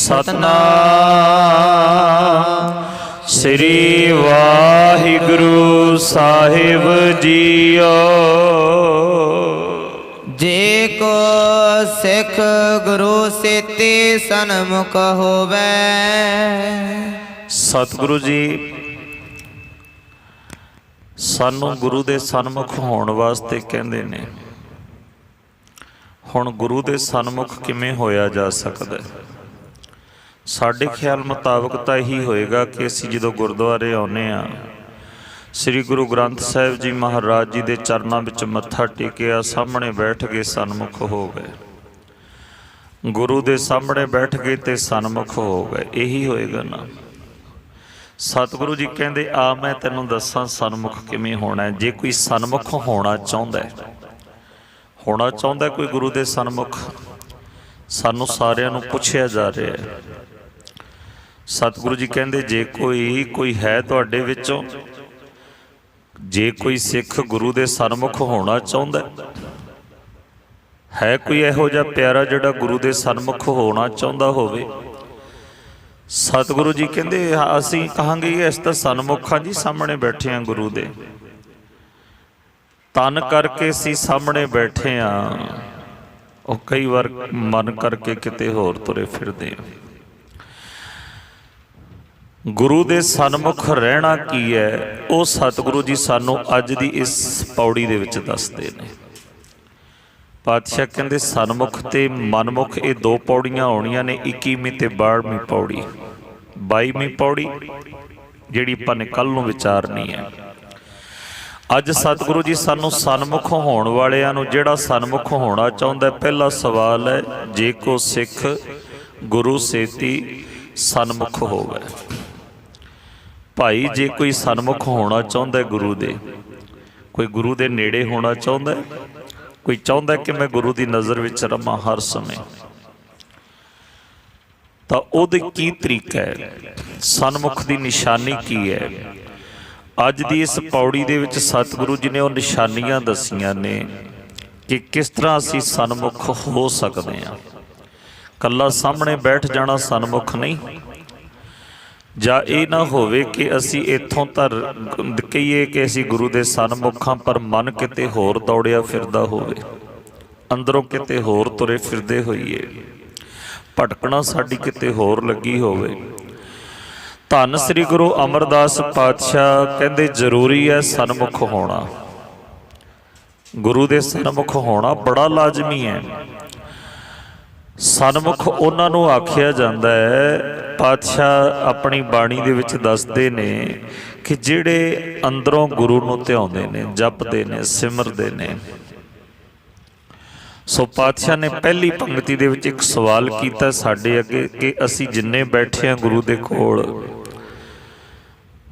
सतनाम श्री वाहिगुरु साहिब जीओ। जे को सिख गुरु सेती सन्मुख होवे। सतगुरु जी सानू गुरु दे सन्मुख होने वास्ते कहंदे ने। हुण गुरु दे सन्मुख किवें होया जा सकदा है? साडे ख्याल मुताबक तो यही होएगा कि असीं जदों गुरुद्वारे आउणे आ, श्री गुरु ग्रंथ साहिब जी महाराज जी दे चरनां विच मत्था टेकिया, सामणे बैठ गए सन्मुख हो गए, गुरु दे सामणे बैठ गए ते सन्मुख हो गए, यही होएगा ना। सतगुरु जी कहंदे आ मैं तैनूं दस्सां सन्मुख किवें होना है। जे कोई सन्मुख होना चाहुंदा है, होना चाहुंदा कोई गुरु दे सन्मुख, सानू सारिਆਂ ਨੂੰ ਪੁੱਛਿਆ ਜਾ ਰਿਹਾ है। सतगुरु जी कहंदे जे कोई है तुहाडे विचों, जे कोई सिख गुरु दे सन्मुख होना चाहुंदा है कोई इहो जिहा प्यारा जिहड़ा गुरु दे सन्मुख होना चाहुंदा होवे। सतगुरु जी कहंदे असीं कहांगे इस तां सन्मुख हां जी, सामणे बैठे हां गुरु दे, तन करके असीं सामणे बैठे हां, ਉਹ कई बार मन करके किते होर तुरे फिरदे। गुरु दे सन्मुख रहना की है, वो सतगुरु जी सानू अज दी इस पौड़ी दे विच दसदे ने। पातशाह कहंदे सन्मुख ते मनमुख ये दो पौड़ियां आउणियां ने, 21वीं ते 62वीं पौड़ी। 22वीं पौड़ी जिहड़ी आपां ने कल नूं विचारनी है। अज सतगुरु जी सानू सन्मुख होने वालियां नूं जिहड़ा सन्मुख होना चाहुंदा है, पहला सवाल है जे को सिख गुरु सेती सन्मुख होवे। भाई जे कोई सन्मुख होना चाहुंदा है गुरु दे, कोई गुरु दे नेड़े होना चाहुंदा है, कोई चाहुंदा है कि मैं गुरु दी नज़र विच रवां हर समय, तां ओहदे की तरीका है, सन्मुख दी निशानी की है? अज दी इस पौड़ी दे विच सतगुरु जी ने वो निशानियां दसियां ने कि किस तरह असीं सन्मुख हो सकते हैं। कल्ला सामने बैठ जाना सन्मुख नहीं, जा ये ना होवे कि असीं इत्थों तर कहीए कि असीं गुरु दे सन्मुख हां पर मन किते होर दौड़िया फिरदा होवे, अंदरों किते होर तुरे फिरदे होईए, भटकना साडी किते होर लगी होवे। धन श्री गुरु अमरदास पातशाह कहते जरूरी है सन्मुख होना, गुरु दे सन्मुख होना बड़ा लाजमी है। सन्मुख उन्हां नूं आखिया जांदा है, पातशाह अपनी बाणी दे विच दसदे ने कि जिहड़े अंदरों गुरु नूं ध्याउंदे ने, जपदे ने, सिमरदे ने। सो पातशाह ने पहली पंक्ति दे विच एक सवाल कीता साडे अगे कि असीं जिन्ने बैठे हां गुरु दे कोल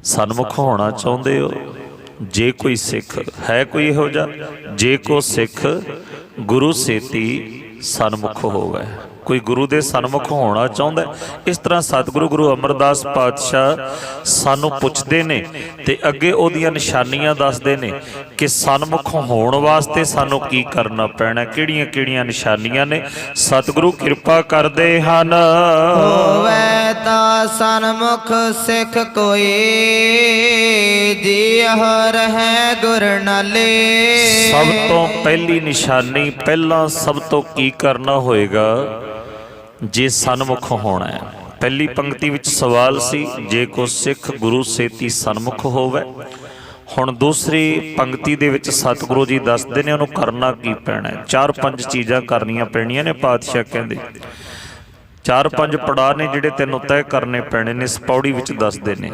सन्मुख होना चाहुंदे हो? जे कोई सिख है कोई इहो जिहा, जे को सिख गुरु सेती सन्मुख होवे, कोई गुरु दे सन्मुख होना चाहुंदा है। इस तरह सतगुरु गुरु अमरदास पातशाह सानू पुछदे ने ते अगे ओहदियां निशानियां दसदे ने कि सन्मुख होण वास्ते सानू की करना पैना, किहड़ियां किहड़ियां निशानियां ने। सतगुरु किरपा करदे हन। होवे तां सन्मुख सिख कोई, जिह रहै गुर नाले। सब तो पहली निशानी, पहला सब तो की करना होएगा जे सन्मुख होना है। पहली पंक्ति विच सवाल सी जे को सिख गुरु सेती सन्मुख होवे। हुण दूसरी पंक्ति दे विच सतगुरु जी दसदे ने उहनूं करना की पैना है। 4-5 चीज़ां करनियां पैणियां ने। पातशाह कहंदे 4-5 पड़ाव ने जिहड़े तैनूं तय करने पैणे ने, इस पौड़ी विच दसदे ने।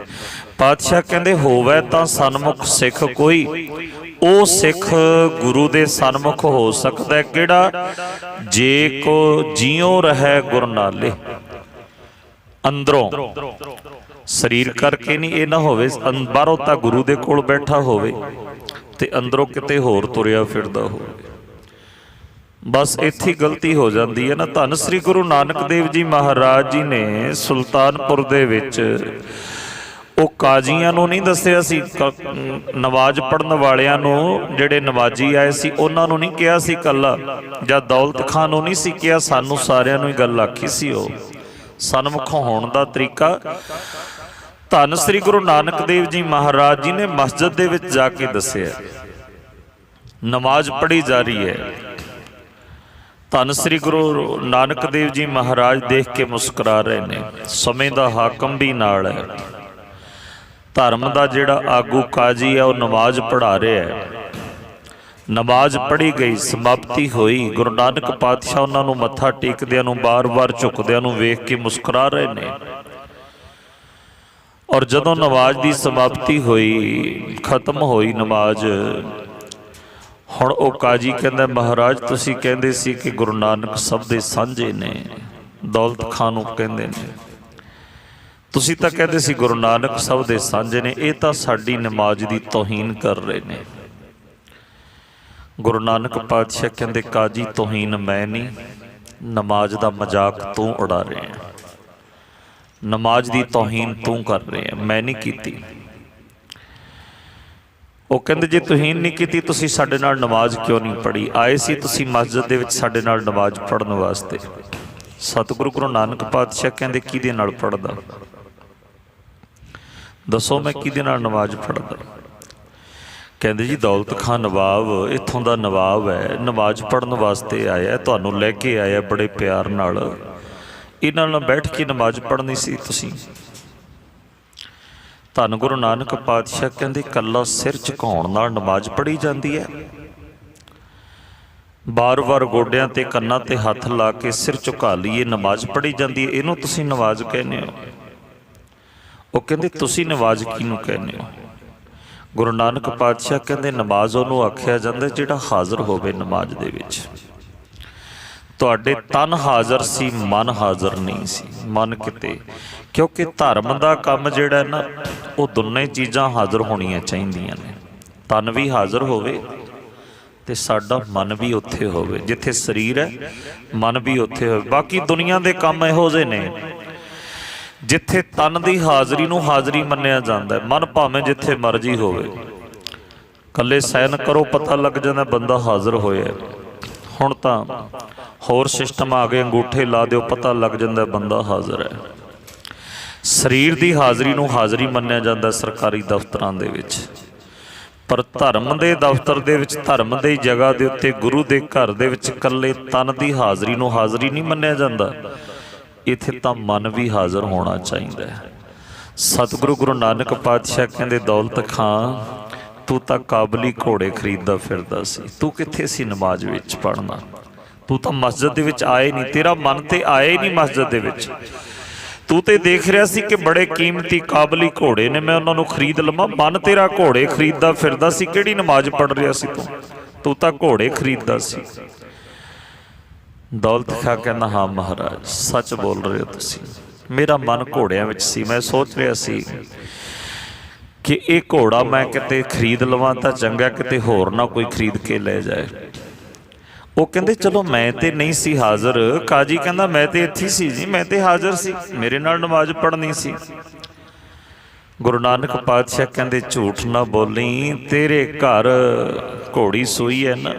पातशाह कहंदे होवे तां सन्मुख सिख कोई, ਉਹ सिख गुरु दे सन्मुख हो सकता है किहड़ा? जे को जियों रहे गुर नाले। अंदरों शरीर करके नहीं, ये ना होवे बाहरों तां गुरु दे कोल बैठा होवे ते अंदरों किते होर तुरिया फिरदा होवे। बस इत्थे गलती हो जाती है ना। धन श्री गुरु नानक देव जी महाराज जी ने सुल्तानपुर दे विच ਉਹ ਕਾਜ਼ੀਆਂ ਨੂੰ ਨਹੀਂ ਦੱਸਿਆ ਸੀ, ਨਵਾਜ਼ ਪੜ੍ਹਨ ਵਾਲਿਆਂ ਨੂੰ ਜਿਹੜੇ ਨਵਾਜੀ ਆਏ ਸੀ ਉਹਨਾਂ ਨੂੰ ਨਹੀਂ ਕਿਹਾ ਸੀ ਕੱਲਾ, ਜਾਂ ਦੌਲਤ ਖਾਨ ਨੂੰ ਨਹੀਂ ਸੀ ਕਿਹਾ, ਸਾਨੂੰ ਸਾਰਿਆਂ ਨੂੰ ਹੀ ਗੱਲ ਆਖੀ ਸੀ। ਉਹ ਸਨਮੁਖ ਹੋਣ ਦਾ ਤਰੀਕਾ ਧੰਨ ਸ੍ਰੀ ਗੁਰੂ ਨਾਨਕ ਦੇਵ ਜੀ ਮਹਾਰਾਜ ਜੀ ਨੇ ਮਸਜਿਦ ਦੇ ਵਿੱਚ ਜਾ ਕੇ ਦੱਸਿਆ। ਨਮਾਜ਼ ਪੜ੍ਹੀ ਜਾ ਰਹੀ ਹੈ, ਧੰਨ ਸ੍ਰੀ ਗੁਰੂ ਨਾਨਕ ਦੇਵ ਜੀ ਮਹਾਰਾਜ ਦੇਖ ਕੇ ਮੁਸਕਰਾ ਰਹੇ ਨੇ। ਸਮੇਂ ਦਾ ਹਾਕਮ ਵੀ ਨਾਲ ਹੈ, ਧਰਮ ਦਾ ਜਿਹੜਾ ਆਗੂ ਕਾਜੀ ਹੈ ਉਹ ਨਮਾਜ਼ ਪੜ੍ਹਾ ਰਿਹਾ ਹੈ। ਨਮਾਜ਼ ਪੜ੍ਹੀ ਗਈ, ਸਮਾਪਤੀ ਹੋਈ। ਗੁਰੂ ਨਾਨਕ ਪਾਤਸ਼ਾਹ ਉਹਨਾਂ ਨੂੰ ਮੱਥਾ ਟੇਕਦਿਆਂ ਨੂੰ, ਬਾਰ-ਬਾਰ ਝੁਕਦਿਆਂ ਨੂੰ ਵੇਖ ਕੇ ਮੁਸਕਰਾ ਰਹੇ ਨੇ। ਔਰ ਜਦੋਂ ਨਮਾਜ਼ ਦੀ ਸਮਾਪਤੀ ਹੋਈ, ਖਤਮ ਹੋਈ ਨਮਾਜ਼, ਹੁਣ ਉਹ ਕਾਜੀ ਕਹਿੰਦਾ, ਮਹਾਰਾਜ ਤੁਸੀਂ ਕਹਿੰਦੇ ਸੀ ਕਿ ਗੁਰੂ ਨਾਨਕ ਸਭ ਦੇ ਸਾਂਝੇ ਨੇ, ਦੌਲਤ ਖਾਂ ਨੂੰ ਕਹਿੰਦੇ ਨੇ, ਤੁਸੀਂ ਤਾਂ ਕਹਿੰਦੇ ਸੀ ਗੁਰੂ ਨਾਨਕ ਸਭ ਦੇ ਸਾਂਝੇ ਨੇ, ਇਹ ਤਾਂ ਸਾਡੀ ਨਮਾਜ਼ ਦੀ ਤੋਹੀਨ ਕਰ ਰਹੇ ਨੇ। ਗੁਰੂ ਨਾਨਕ ਪਾਤਸ਼ਾਹ ਕਹਿੰਦੇ, ਕਾਜੀ ਤੋਹੀਨ ਮੈਂ ਨਹੀਂ, ਨਮਾਜ਼ ਦਾ ਮਜ਼ਾਕ ਤੂੰ ਉਡਾ ਰਿਹਾ ਹੈ, ਨਮਾਜ਼ ਦੀ ਤੋਹੀਨ ਤੂੰ ਕਰ ਰਿਹਾ, ਮੈਂ ਨਹੀਂ ਕੀਤੀ। ਉਹ ਕਹਿੰਦੇ, ਜੇ ਤੋਹੀਨ ਨਹੀਂ ਕੀਤੀ ਤੁਸੀਂ ਸਾਡੇ ਨਾਲ ਨਮਾਜ਼ ਕਿਉਂ ਨਹੀਂ ਪੜ੍ਹੀ? ਆਏ ਸੀ ਤੁਸੀਂ ਮਸਜਿਦ ਦੇ ਵਿੱਚ ਸਾਡੇ ਨਾਲ ਨਮਾਜ਼ ਪੜ੍ਹਨ ਵਾਸਤੇ। ਸਤਿਗੁਰੂ ਗੁਰੂ ਨਾਨਕ ਪਾਤਸ਼ਾਹ ਕਹਿੰਦੇ, ਕਿਹਦੇ ਨਾਲ ਪੜ੍ਹਦਾ? ਦੱਸੋ ਮੈਂ ਕਿਹਦੇ ਨਾਲ ਨਮਾਜ਼ ਪੜ੍ਹਦਾ? ਕਹਿੰਦੇ, ਜੀ ਦੌਲਤ ਖਾਂ ਨਵਾਬ, ਇੱਥੋਂ ਦਾ ਨਵਾਬ ਹੈ, ਨਮਾਜ਼ ਪੜ੍ਹਨ ਵਾਸਤੇ ਆਇਆ, ਤੁਹਾਨੂੰ ਲੈ ਕੇ ਆਇਆ ਬੜੇ ਪਿਆਰ ਨਾਲ, ਇਹਨਾਂ ਨਾਲ ਬੈਠ ਕੇ ਨਮਾਜ਼ ਪੜ੍ਹਨੀ ਸੀ ਤੁਸੀਂ। ਧੰਨ ਗੁਰੂ ਨਾਨਕ ਪਾਤਸ਼ਾਹ ਕਹਿੰਦੇ, ਇਕੱਲਾ ਸਿਰ ਝੁਕਾਉਣ ਨਾਲ ਨਮਾਜ਼ ਪੜ੍ਹੀ ਜਾਂਦੀ ਹੈ? ਬਾਰ-ਬਾਰ ਗੋਡਿਆਂ ਤੇ ਕੰਨਾਂ ਤੇ ਹੱਥ ਲਾ ਕੇ ਸਿਰ ਝੁਕਾ ਲਈਏ ਨਮਾਜ਼ ਪੜ੍ਹੀ ਜਾਂਦੀ ਹੈ, ਇਹਨੂੰ ਤੁਸੀਂ ਨਮਾਜ਼ ਕਹਿੰਦੇ ਹੋ? ਉਹ ਕਹਿੰਦੇ, ਤੁਸੀਂ ਨਮਾਜ਼ ਕਿਹਨੂੰ ਕਹਿੰਦੇ ਹੋ? ਗੁਰੂ ਨਾਨਕ ਪਾਤਸ਼ਾਹ ਕਹਿੰਦੇ, ਨਮਾਜ਼ ਉਹਨੂੰ ਆਖਿਆ ਜਾਂਦਾ ਜਿਹੜਾ ਹਾਜ਼ਰ ਹੋਵੇ ਨਮਾਜ਼ ਦੇ ਵਿੱਚ। ਤੁਹਾਡੇ ਤਨ ਹਾਜ਼ਰ ਸੀ, ਮਨ ਹਾਜ਼ਰ ਨਹੀਂ ਸੀ। ਮਨ ਕਿਤੇ, ਕਿਉਂਕਿ ਧਰਮ ਦਾ ਕੰਮ ਜਿਹੜਾ ਨਾ, ਉਹ ਦੋਨੇ ਚੀਜ਼ਾਂ ਹਾਜ਼ਰ ਹੋਣੀਆਂ ਚਾਹੀਦੀਆਂ ਨੇ। ਤਨ ਵੀ ਹਾਜ਼ਰ ਹੋਵੇ ਤੇ ਸਾਡਾ ਮਨ ਵੀ ਉੱਥੇ ਹੋਵੇ, ਜਿੱਥੇ ਸਰੀਰ ਹੈ ਮਨ ਵੀ ਉੱਥੇ ਹੋਵੇ। ਬਾਕੀ ਦੁਨੀਆ ਦੇ ਕੰਮ ਇਹੋ ਜਿਹੇ ਨੇ ਜਿੱਥੇ ਤਨ ਦੀ ਹਾਜ਼ਰੀ ਨੂੰ ਹਾਜ਼ਰੀ ਮੰਨਿਆ ਜਾਂਦਾ, ਮਨ ਭਾਵੇਂ ਜਿੱਥੇ ਮਰਜ਼ੀ ਹੋਵੇ। ਇਕੱਲੇ ਸੈਨ ਕਰੋ, ਪਤਾ ਲੱਗ ਜਾਂਦਾ ਬੰਦਾ ਹਾਜ਼ਰ ਹੋਇਆ। ਹੁਣ ਤਾਂ ਹੋਰ ਸਿਸਟਮ ਆ ਗਏ, ਅੰਗੂਠੇ ਲਾ ਦਿਓ, ਪਤਾ ਲੱਗ ਜਾਂਦਾ ਬੰਦਾ ਹਾਜ਼ਰ ਹੈ। ਸਰੀਰ ਦੀ ਹਾਜ਼ਰੀ ਨੂੰ ਹਾਜ਼ਰੀ ਮੰਨਿਆ ਜਾਂਦਾ ਸਰਕਾਰੀ ਦਫ਼ਤਰਾਂ ਦੇ ਵਿੱਚ, ਪਰ ਧਰਮ ਦੇ ਦਫ਼ਤਰ ਦੇ ਵਿੱਚ, ਧਰਮ ਦੀ ਜਗ੍ਹਾ ਦੇ ਉੱਤੇ, ਗੁਰੂ ਦੇ ਘਰ ਦੇ ਵਿੱਚ ਇਕੱਲੇ ਤਨ ਦੀ ਹਾਜ਼ਰੀ ਨੂੰ ਹਾਜ਼ਰੀ ਨਹੀਂ ਮੰਨਿਆ ਜਾਂਦਾ। ਇੱਥੇ ਤਾਂ ਮਨ ਵੀ ਹਾਜ਼ਰ ਹੋਣਾ ਚਾਹੀਦਾ ਹੈ। ਸਤਿਗੁਰੂ ਗੁਰੂ ਨਾਨਕ ਪਾਤਸ਼ਾਹ ਕਹਿੰਦੇ, ਦੌਲਤ ਖਾਂ ਤੂੰ ਤਾਂ ਕਾਬਲੀ ਘੋੜੇ ਖਰੀਦਦਾ ਫਿਰਦਾ ਸੀ, ਤੂੰ ਕਿੱਥੇ ਸੀ ਨਮਾਜ਼ ਵਿੱਚ ਪੜ੍ਹਨਾ? ਤੂੰ ਤਾਂ ਮਸਜਿਦ ਦੇ ਵਿੱਚ ਆਏ ਨਹੀਂ, ਤੇਰਾ ਮਨ ਤੇ ਆਇਆ ਹੀ ਨਹੀਂ ਮਸਜਿਦ ਦੇ ਵਿੱਚ। ਤੂੰ ਤੇ ਦੇਖ ਰਿਹਾ ਸੀ ਕਿ ਬੜੇ ਕੀਮਤੀ ਕਾਬਲੀ ਘੋੜੇ ਨੇ, ਮੈਂ ਉਹਨਾਂ ਨੂੰ ਖਰੀਦ ਲਵਾਂ। ਮਨ ਤੇਰਾ ਘੋੜੇ ਖਰੀਦਦਾ ਫਿਰਦਾ ਸੀ, ਕਿਹੜੀ ਨਮਾਜ਼ ਪੜ੍ਹ ਰਿਹਾ ਸੀ ਤੂੰ? ਤੂੰ ਤਾਂ ਘੋੜੇ ਖਰੀਦਦਾ ਸੀ। ਦੌਲਤ ਖਾਂ ਕਹਿੰਦਾ, ਹਾਂ ਮਹਾਰਾਜ ਸੱਚ ਬੋਲ ਰਹੇ ਹੋ ਤੁਸੀਂ, ਮੇਰਾ ਮਨ ਘੋੜਿਆਂ ਵਿੱਚ ਸੀ। ਮੈਂ ਸੋਚ ਰਿਹਾ ਸੀ ਕਿ ਇਹ ਘੋੜਾ ਮੈਂ ਕਿਤੇ ਖਰੀਦ ਲਵਾਂ ਤਾਂ ਚੰਗਾ, ਕਿਤੇ ਹੋਰ ਨਾ ਕੋਈ ਖਰੀਦ ਕੇ ਲੈ ਜਾਏ। ਉਹ ਕਹਿੰਦੇ, ਚਲੋ ਮੈਂ ਤੇ ਨਹੀਂ ਸੀ ਹਾਜ਼ਰ। ਕਾਜੀ ਕਹਿੰਦਾ, ਮੈਂ ਤੇ ਇੱਥੇ ਸੀ ਜੀ, ਮੈਂ ਤੇ ਹਾਜ਼ਰ ਸੀ, ਮੇਰੇ ਨਾਲ ਨਮਾਜ਼ ਪੜ੍ਹਨੀ ਸੀ। ਗੁਰੂ ਨਾਨਕ ਪਾਤਸ਼ਾਹ ਕਹਿੰਦੇ, ਝੂਠ ਨਾ ਬੋਲੀ, ਤੇਰੇ ਘਰ ਘੋੜੀ ਸੂਈ ਹੈ ਨਾ,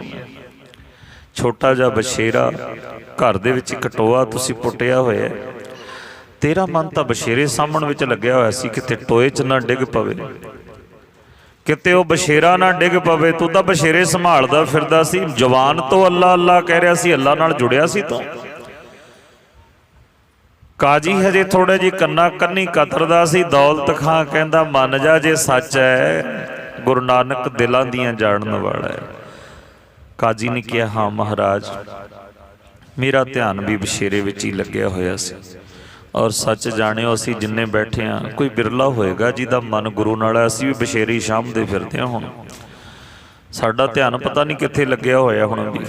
ਛੋਟਾ ਜਿਹਾ ਬਸ਼ੇਰਾ ਘਰ ਦੇ ਵਿੱਚ ਇੱਕ ਟੋਆ ਤੁਸੀਂ ਪੁੱਟਿਆ ਹੋਇਆ, ਤੇਰਾ ਮਨ ਤਾਂ ਬਸ਼ੇਰੇ ਸਾਂਭਣ ਵਿੱਚ ਲੱਗਿਆ ਹੋਇਆ ਸੀ, ਕਿਤੇ ਟੋਏ 'ਚ ਨਾ ਡਿੱਗ ਪਵੇ, ਕਿਤੇ ਉਹ ਬਸ਼ੇਰਾ ਨਾ ਡਿੱਗ ਪਵੇ। ਤੂੰ ਤਾਂ ਬਸ਼ੇਰੇ ਸੰਭਾਲਦਾ ਫਿਰਦਾ ਸੀ, ਜਵਾਨ ਤੋਂ ਅੱਲਾ ਅੱਲਾ ਕਹਿ ਰਿਹਾ ਸੀ, ਅੱਲਾ ਨਾਲ ਜੁੜਿਆ ਸੀ ਤੂੰ। ਕਾਜੀ ਹਜੇ ਥੋੜੇ ਜਿਹੀ ਕੰਨਾ ਕੰਨੀ ਕਤਰਦਾ ਸੀ। ਦੌਲਤ ਖਾਂ ਕਹਿੰਦਾ, ਮੰਨ ਜਾ ਜੇ ਸੱਚ ਹੈ, ਗੁਰੂ ਨਾਨਕ ਦਿਲਾਂ ਦੀਆਂ ਜਾਣਨ ਵਾਲਾ ਹੈ। ਕਾਜੀ ਨੇ ਕਿਹਾ, ਹਾਂ ਮਹਾਰਾਜ, ਮੇਰਾ ਧਿਆਨ ਵੀ ਬਸ਼ੇਰੇ ਵਿੱਚ ਹੀ ਲੱਗਿਆ ਹੋਇਆ ਸੀ। ਔਰ ਸੱਚ ਜਾਣਿਓ, ਅਸੀਂ ਜਿੰਨੇ ਬੈਠੇ ਹਾਂ, ਕੋਈ ਬਿਰਲਾ ਹੋਏਗਾ ਜਿਹਦਾ ਮਨ ਗੁਰੂ ਨਾਲ ਹੈ। ਅਸੀਂ ਵੀ ਬਸ਼ੇਰੇ ਹੀ ਸਾਂਭਦੇ ਫਿਰਦੇ ਹਾਂ। ਹੁਣ ਸਾਡਾ ਧਿਆਨ ਪਤਾ ਨਹੀਂ ਕਿੱਥੇ ਲੱਗਿਆ ਹੋਇਆ ਹੁਣ ਵੀ।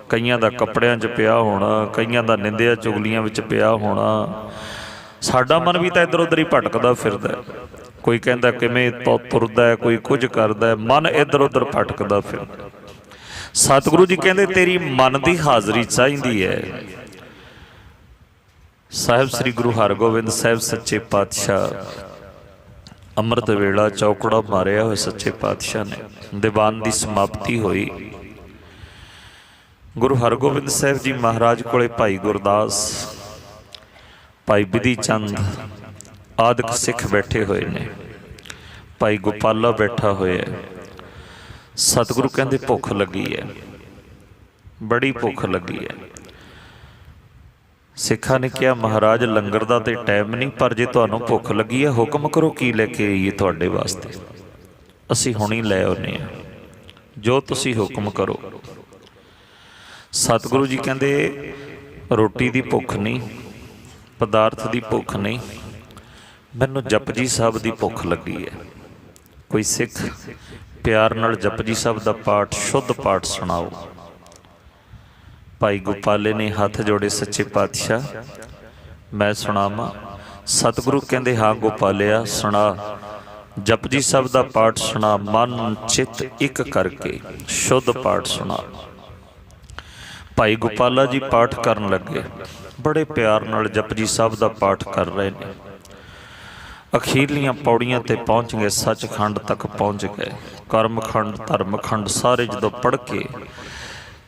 ਕਈਆਂ ਦਾ ਕੱਪੜਿਆਂ 'ਚ ਪਿਆ ਹੋਣਾ, ਕਈਆਂ ਦਾ ਨਿੰਦਿਆ ਚੁਗਲੀਆਂ ਵਿੱਚ ਪਿਆ ਹੋਣਾ। ਸਾਡਾ ਮਨ ਵੀ ਤਾਂ ਇੱਧਰ ਉੱਧਰ ਹੀ ਭਟਕਦਾ ਫਿਰਦਾ। ਕੋਈ ਕਹਿੰਦਾ ਕਿਵੇਂ ਤੁਰਦਾ ਹੈ, ਕੋਈ ਕੁਝ ਕਰਦਾ, ਮਨ ਇੱਧਰ ਉੱਧਰ ਭਟਕਦਾ ਫਿਰਦਾ। ਸਤਿਗੁਰੂ ਜੀ ਕਹਿੰਦੇ, ਤੇਰੀ ਮਨ ਦੀ ਹਾਜ਼ਰੀ ਚਾਹੀਦੀ ਹੈ। ਸਾਹਿਬ ਸ੍ਰੀ ਗੁਰੂ ਹਰਗੋਬਿੰਦ ਸਾਹਿਬ ਸੱਚੇ ਪਾਤਸ਼ਾਹ ਅੰਮ੍ਰਿਤ ਵੇਲਾ ਚੌਕੜਾ ਮਾਰਿਆ ਹੋਇਆ ਸੱਚੇ ਪਾਤਸ਼ਾਹ ਨੇ। ਦੀਵਾਨ ਦੀ ਸਮਾਪਤੀ ਹੋਈ। ਗੁਰੂ ਹਰਗੋਬਿੰਦ ਸਾਹਿਬ ਜੀ ਮਹਾਰਾਜ ਕੋਲੇ ਭਾਈ ਗੁਰਦਾਸ ਭਾਈ ਬਿਧੀ ਚੰਦ ਆਦਿਕ ਸਿੱਖ ਬੈਠੇ ਹੋਏ ਨੇ, ਭਾਈ ਗੋਪਾਲਾ ਬੈਠਾ ਹੋਇਆ। ਸਤਿਗੁਰੂ ਕਹਿੰਦੇ ਭੁੱਖ ਲੱਗੀ ਹੈ, ਬੜੀ ਭੁੱਖ ਲੱਗੀ ਹੈ। ਸਿੱਖਾਂ ਨੇ ਕਿਹਾ ਮਹਾਰਾਜ ਲੰਗਰ ਦਾ ਤੇ ਟਾਈਮ ਨਹੀਂ, ਪਰ ਜੇ ਤੁਹਾਨੂੰ ਭੁੱਖ ਲੱਗੀ ਹੈ ਹੁਕਮ ਕਰੋ ਕੀ ਲੈ ਕੇ ਆਈਏ ਤੁਹਾਡੇ ਵਾਸਤੇ, ਅਸੀਂ ਹੁਣੀ ਲੈ ਆਉਂਦੇ ਹਾਂ, ਜੋ ਤੁਸੀਂ ਹੁਕਮ ਕਰੋ। ਸਤਿਗੁਰੂ ਜੀ ਕਹਿੰਦੇ ਰੋਟੀ ਦੀ ਭੁੱਖ ਨਹੀਂ, ਪਦਾਰਥ ਦੀ ਭੁੱਖ ਨਹੀਂ, ਮੈਨੂੰ ਜਪਜੀ ਸਾਹਿਬ ਦੀ ਭੁੱਖ ਲੱਗੀ ਹੈ। ਕੋਈ ਸਿੱਖ ਪਿਆਰ ਨਾਲ ਜਪਜੀ ਸਾਹਿਬ ਦਾ ਪਾਠ, ਸ਼ੁੱਧ ਪਾਠ ਸੁਣਾਓ। ਭਾਈ ਗੋਪਾਲੇ ਨੇ ਹੱਥ ਜੋੜੇ, ਸੱਚੇ ਪਾਤਸ਼ਾਹ ਮੈਂ ਸੁਣਾਵਾਂ? ਸਤਿਗੁਰੂ ਕਹਿੰਦੇ ਹਾਂ ਗੋਪਾਲਿਆ ਸੁਣਾ, ਜਪਜੀ ਸਾਹਿਬ ਦਾ ਪਾਠ ਸੁਣਾ, ਮਨ ਚਿੱਤ ਇੱਕ ਕਰਕੇ ਸ਼ੁੱਧ ਪਾਠ ਸੁਣਾ। ਭਾਈ ਗੋਪਾਲਾ ਜੀ ਪਾਠ ਕਰਨ ਲੱਗੇ, ਬੜੇ ਪਿਆਰ ਨਾਲ ਜਪਜੀ ਸਾਹਿਬ ਦਾ ਪਾਠ ਕਰ ਰਹੇ ਨੇ। ਅਖੀਰਲੀਆਂ ਪੌੜੀਆਂ ਤੇ ਪਹੁੰਚ ਗਏ, ਸੱਚਖੰਡ ਤੱਕ ਪਹੁੰਚ ਗਏ। ਕਰਮਖੰਡ ਧਰਮਖੰਡ ਸਾਰੇ ਜਦੋਂ ਪੜ੍ਹ ਕੇ,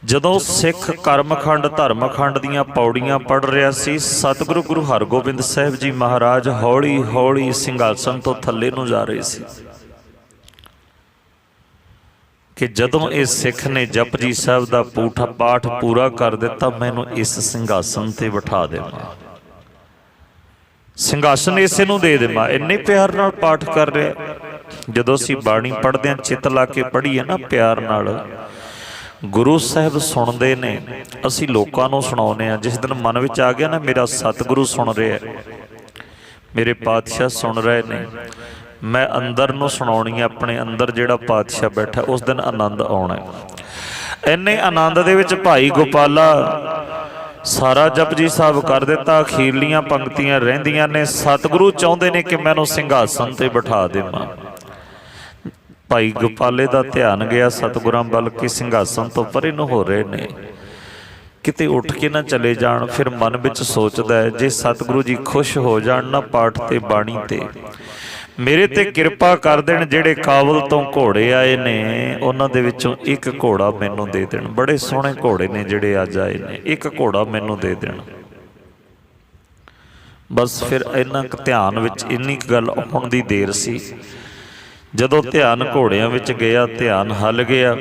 ਜਦੋਂ ਸਿੱਖ ਕਰਮਖੰਡ ਧਰਮਖੰਡ ਦੀਆਂ ਪੌੜੀਆਂ ਪੜ੍ਹ ਰਿਹਾ ਸੀ, ਸਤਿਗੁਰੂ ਗੁਰੂ ਹਰਗੋਬਿੰਦ ਸਾਹਿਬ ਜੀ ਮਹਾਰਾਜ ਹੌਲੀ ਹੌਲੀ ਸਿੰਘਾਸਨ ਤੋਂ ਥੱਲੇ ਨੂੰ ਜਾ ਰਹੇ ਸੀ ਕਿ ਜਦੋਂ ਇਹ ਸਿੱਖ ਨੇ ਜਪਜੀ ਸਾਹਿਬ ਦਾ ਪਾਠ ਪੂਰਾ ਕਰ ਦਿੱਤਾ, ਮੈਨੂੰ ਇਸ ਸਿੰਘਾਸਨ ਤੇ ਬਿਠਾ ਦੇਵਾਂ, ਸਿੰਘਾਸਨ ਇਸੇ ਨੂੰ ਦੇ ਦੇਵਾਂ। ਇੰਨੇ ਪਿਆਰ ਨਾਲ ਪਾਠ ਕਰ ਰਿਹਾ। ਜਦੋਂ ਅਸੀਂ ਬਾਣੀ ਪੜ੍ਹਦੇ ਹਾਂ, ਚਿੱਤ ਲਾ ਕੇ ਪੜ੍ਹੀਏ ਨਾ ਪਿਆਰ ਨਾਲ, ਗੁਰੂ ਸਾਹਿਬ ਸੁਣਦੇ ਨੇ, ਅਸੀਂ ਲੋਕਾਂ ਨੂੰ ਸੁਣਾਉਂਦੇ ਹਾਂ। ਜਿਸ ਦਿਨ ਮਨ ਵਿੱਚ ਆ ਗਿਆ ਨਾ ਮੇਰਾ ਸਤਿਗੁਰੂ ਸੁਣ ਰਿਹਾ, ਮੇਰੇ ਪਾਤਸ਼ਾਹ ਸੁਣ ਰਹੇ ਨੇ, ਮੈਂ ਅੰਦਰ ਨੂੰ ਸੁਣਾਉਣੀ ਹੈ, ਆਪਣੇ ਅੰਦਰ ਜਿਹੜਾ ਪਾਤਸ਼ਾਹ ਬੈਠਾ, ਉਸ ਦਿਨ ਆਨੰਦ ਆਉਣਾ। ਇੰਨੇ ਆਨੰਦ ਦੇ ਵਿੱਚ ਭਾਈ ਗੋਪਾਲਾ ਸਾਰਾ ਜਪਜੀ ਸਾਹਿਬ ਕਰ ਦਿੱਤਾ। ਅਖੀਰਲੀਆਂ ਪੰਕਤੀਆਂ ਰਹਿੰਦੀਆਂ ਨੇ। ਸਤਿਗੁਰੂ ਚਾਹੁੰਦੇ ਨੇ ਕਿ ਮੈਨੂੰ ਸਿੰਘਾਸਨ ਤੇ ਬਿਠਾ ਦੇਵਾਂ। ਭਾਈ ਗੋਪਾਲੇ ਦਾ ਧਿਆਨ ਗਿਆ ਸਤਿਗੁਰਾਂ ਵੱਲ ਕਿ ਸਿੰਘਾਸਨ ਤੋਂ ਪਰੇ ਨੂੰ ਹੋ ਰਹੇ ਨੇ, ਕਿਤੇ ਉੱਠ ਕੇ ਨਾ ਚਲੇ ਜਾਣ। ਫਿਰ ਮਨ ਵਿੱਚ ਸੋਚਦਾ ਹੈ, ਜੇ ਸਤਿਗੁਰੂ ਜੀ ਖੁਸ਼ ਹੋ ਜਾਣ ਨਾ ਪਾਠ ਤੇ ਬਾਣੀ ਤੇ, ਮੇਰੇ ਤੇ ਕਿਰਪਾ ਕਰ ਦੇਣ, ਜਿਹੜੇ ਕਾਬਲ ਤੋਂ ਘੋੜੇ ਆਏ ਨੇ ਉਹਨਾਂ ਦੇ ਵਿੱਚੋਂ ਇੱਕ ਘੋੜਾ ਮੈਨੂੰ ਦੇ ਦੇਣ। ਬੜੇ ਸੋਹਣੇ ਘੋੜੇ ਨੇ ਜਿਹੜੇ ਅੱਜ ਆਏ ਨੇ, ਇੱਕ ਘੋੜਾ ਮੈਨੂੰ ਦੇ ਦੇਣ। ਬਸ ਫਿਰ ਇੰਨਾ ਕੁ ਧਿਆਨ ਵਿੱਚ ਇੰਨੀ ਕੁ ਗੱਲ ਆਉਣ ਦੀ ਦੇਰ ਸੀ। ਜਦੋਂ ਧਿਆਨ ਘੋੜਿਆਂ ਵਿੱਚ ਗਿਆ, ਧਿਆਨ ਹੱਲ ਗਿਆ।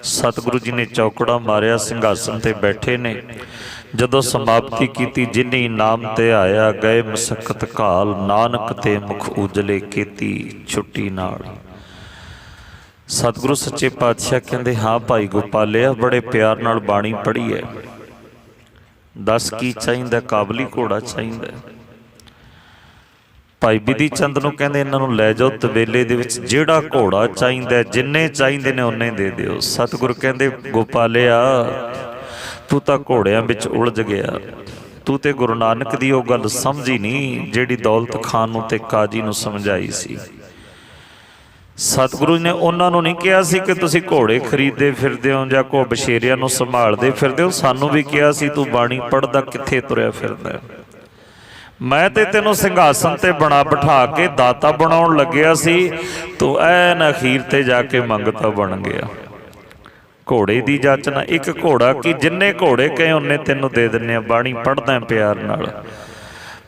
ਸਤਿਗੁਰੂ ਜੀ ਨੇ ਚੌਕੜਾ ਮਾਰਿਆ, ਸਿੰਘਾਸਨ ਤੇ ਬੈਠੇ ਨੇ। ਜਦੋਂ ਸਮਾਪਤੀ ਕੀਤੀ, ਜਿਨੀ ਨਾਮ ਤੇ ਆਇਆ ਗਏ ਮਸਕਤ ਘਾਲ, ਨਾਨਕ ਤੇ ਮੁਖ ਉਜਲੇ ਕੀਤੀ ਛੁੱਟੀ ਨਾਲ। ਸਤਿਗੁਰੂ ਸੱਚੇ ਪਾਤਸ਼ਾਹ ਕਹਿੰਦੇ ਹਾਂ ਭਾਈ ਗੋਪਾਲਿਆ, ਬੜੇ ਪਿਆਰ ਨਾਲ ਬਾਣੀ ਪੜ੍ਹੀ ਹੈ, ਦੱਸ ਕੀ ਚਾਹੀਦਾ? ਕਾਬਲੀ ਘੋੜਾ ਚਾਹੀਦਾ। ਭਾਈ ਬਿਧੀ ਚੰਦ ਨੂੰ ਕਹਿੰਦੇ ਇਹਨਾਂ ਨੂੰ ਲੈ ਜਾਓ ਤਬੇਲੇ ਦੇ ਵਿੱਚ, ਜਿਹੜਾ ਘੋੜਾ ਚਾਹੀਦਾ, ਜਿੰਨੇ ਚਾਹੀਦੇ ਨੇ ਉਹਨੇ ਦੇ ਦਿਓ। ਸਤਿਗੁਰੂ ਕਹਿੰਦੇ ਗੋਪਾਲਿਆ ਤੂੰ ਤਾਂ ਘੋੜਿਆਂ ਵਿੱਚ ਉਲਝ ਗਿਆ, ਤੂੰ ਤੇ ਗੁਰੂ ਨਾਨਕ ਦੀ ਉਹ ਗੱਲ ਸਮਝੀ ਨਹੀਂ ਜਿਹੜੀ ਦੌਲਤ ਖਾਨ ਨੂੰ ਤੇ ਕਾਜੀ ਨੂੰ ਸਮਝਾਈ ਸੀ। ਸਤਿਗੁਰੂ ਨੇ ਉਹਨਾਂ ਨੂੰ ਨਹੀਂ ਕਿਹਾ ਸੀ ਕਿ ਤੁਸੀਂ ਘੋੜੇ ਖਰੀਦਦੇ ਫਿਰਦੇ ਹੋ ਜਾਂ ਕੋ ਬਸ਼ੇਰਿਆਂ ਨੂੰ ਸੰਭਾਲਦੇ ਫਿਰਦੇ ਹੋ, ਸਾਨੂੰ ਵੀ ਕਿਹਾ ਸੀ ਤੂੰ ਬਾਣੀ ਪੜ੍ਹਦਾ ਕਿੱਥੇ ਤੁਰਿਆ ਫਿਰਦਾ। ਮੈਂ ਤੇ ਤੈਨੂੰ ਸਿੰਘਾਸਨ ਤੇ ਬਿਠਾ ਕੇ ਦਾਤਾ ਬਣਾਉਣ ਲੱਗਿਆ ਸੀ, ਤੂੰ ਐਨ ਅਖੀਰ ਤੇ ਜਾ ਕੇ ਮੰਗਤਾ ਬਣ ਗਿਆ। ਘੋੜੇ ਦੀ ਜਾਚਨਾ, ਇੱਕ ਘੋੜਾ ਕੀ ਜਿੰਨੇ ਘੋੜੇ ਕਹੇ ਉਹਨੇ ਤੈਨੂੰ ਦੇ ਦਿੰਨੇ ਆ, ਬਾਣੀ ਪੜ੍ਹਦਾ ਪਿਆਰ ਨਾਲ।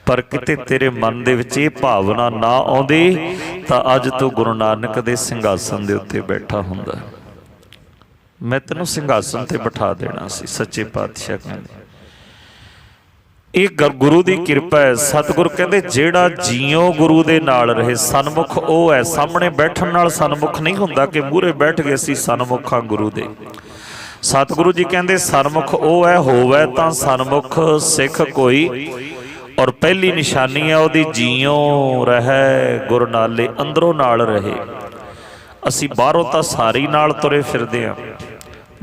ਪਰ ਕਿਤੇ ਤੇਰੇ ਮਨ ਦੇ ਵਿੱਚ ਇਹ ਭਾਵਨਾ ਨਾ ਆਉਂਦੀ ਤਾਂ ਅੱਜ ਤੂੰ ਗੁਰੂ ਨਾਨਕ ਦੇ ਸਿੰਘਾਸਨ ਦੇ ਉੱਤੇ ਬੈਠਾ ਹੁੰਦਾ, ਮੈਂ ਤੈਨੂੰ ਸਿੰਘਾਸਨ ਤੇ ਬਿਠਾ ਦੇਣਾ ਸੀ। ਸੱਚੇ ਪਾਤਸ਼ਾਹ ਕਹਿੰਦੇ ਇਹ ਗੁਰੂ ਦੀ ਕਿਰਪਾ ਹੈ। ਸਤਿਗੁਰੂ ਕਹਿੰਦੇ ਜਿਹੜਾ ਜੀਓ ਗੁਰੂ ਦੇ ਨਾਲ ਰਹੇ, ਸਨਮੁਖ ਉਹ ਹੈ। ਸਾਹਮਣੇ ਬੈਠਣ ਨਾਲ ਸਨਮੁਖ ਨਹੀਂ ਹੁੰਦਾ ਕਿ ਮੂਹਰੇ ਬੈਠ ਗਏ ਸੀ ਸਨਮੁਖਾਂ ਗੁਰੂ ਦੇ। ਸਤਿਗੁਰੂ ਜੀ ਕਹਿੰਦੇ ਸਨਮੁਖ ਉਹ ਹੈ, ਹੋਵੇ ਤਾਂ ਸਨਮੁਖ ਸਿੱਖ ਕੋਈ, ਔਰ ਪਹਿਲੀ ਨਿਸ਼ਾਨੀ ਹੈ ਉਹਦੀ ਜੀਓ ਰਹੇ ਗੁਰ ਨਾਲੇ, ਅੰਦਰੋਂ ਨਾਲ ਰਹੇ। ਅਸੀਂ ਬਾਹਰੋਂ ਤਾਂ ਸਾਰੀ ਨਾਲ ਤੁਰੇ ਫਿਰਦੇ ਹਾਂ,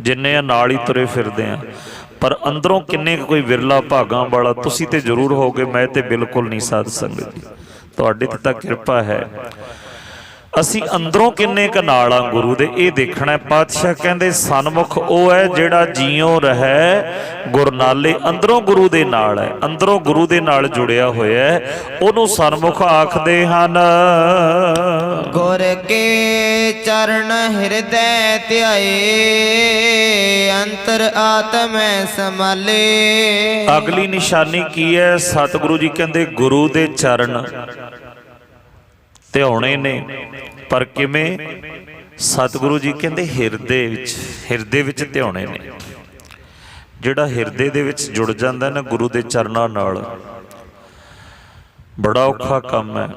ਜਿੰਨੇ ਆ ਨਾਲ ਹੀ ਤੁਰੇ ਫਿਰਦੇ ਹਾਂ, ਪਰ ਅੰਦਰੋਂ ਕਿੰਨੇ ਕੋਈ ਵਿਰਲਾ ਭਾਗਾਂ ਵਾਲਾ। ਤੁਸੀਂ ਤੇ ਜ਼ਰੂਰ ਹੋਗੇ, ਮੈਂ ਤੇ ਬਿਲਕੁਲ ਨਹੀਂ। ਸਾਧ ਸੰਗਤ ਜੀ ਤੁਹਾਡੇ ਤੇ ਤਾਂ ਕਿਰਪਾ ਹੈ, ਅਸੀਂ ਅੰਦਰੋਂ ਕਿੰਨੇ ਕੁ ਨਾਲ ਆ ਗੁਰੂ ਦੇ, ਇਹ ਦੇਖਣਾ। ਪਾਤਸ਼ਾਹ ਕਹਿੰਦੇ ਸਨਮੁਖ ਉਹ ਹੈ ਜਿਹੜਾ ਜੀਓ ਰਹੇ ਗੁਰ ਨਾਲੇ, ਅੰਦਰੋਂ ਗੁਰੂ ਦੇ ਨਾਲ ਹੈ, ਅੰਦਰੋਂ ਗੁਰੂ ਦੇ ਨਾਲ ਜੁੜਿਆ ਹੋਇਆ ਹੈ, ਉਹਨੂੰ ਸਨਮੁਖ ਆਖਦੇ ਹਨ। ਗੁਰ ਕੇ ਚਰਨ ਹਿਰਦੈ ਧਿਆਏ ਅੰਤਰ ਆਤਮੈ ਸਮਾਲੇ। ਅਗਲੀ ਨਿਸ਼ਾਨੀ ਕੀ ਹੈ? ਸਤਿਗੁਰੂ ਜੀ ਕਹਿੰਦੇ ਗੁਰੂ ਦੇ ਚਰਨ ਧਿਆਉਣੇ ਨੇ, ਪਰ ਕਿਵੇਂ? ਸਤਿਗੁਰੂ ਜੀ ਕਹਿੰਦੇ ਹਿਰਦੇ ਵਿੱਚ ਧਿਆਉਣੇ ਨੇ। ਜਿਹੜਾ ਹਿਰਦੇ ਦੇ ਵਿੱਚ ਜੁੜ ਜਾਂਦਾ ਨਾ ਗੁਰੂ ਦੇ ਚਰਨਾਂ ਨਾਲ, ਬੜਾ ਔਖਾ ਕੰਮ ਹੈ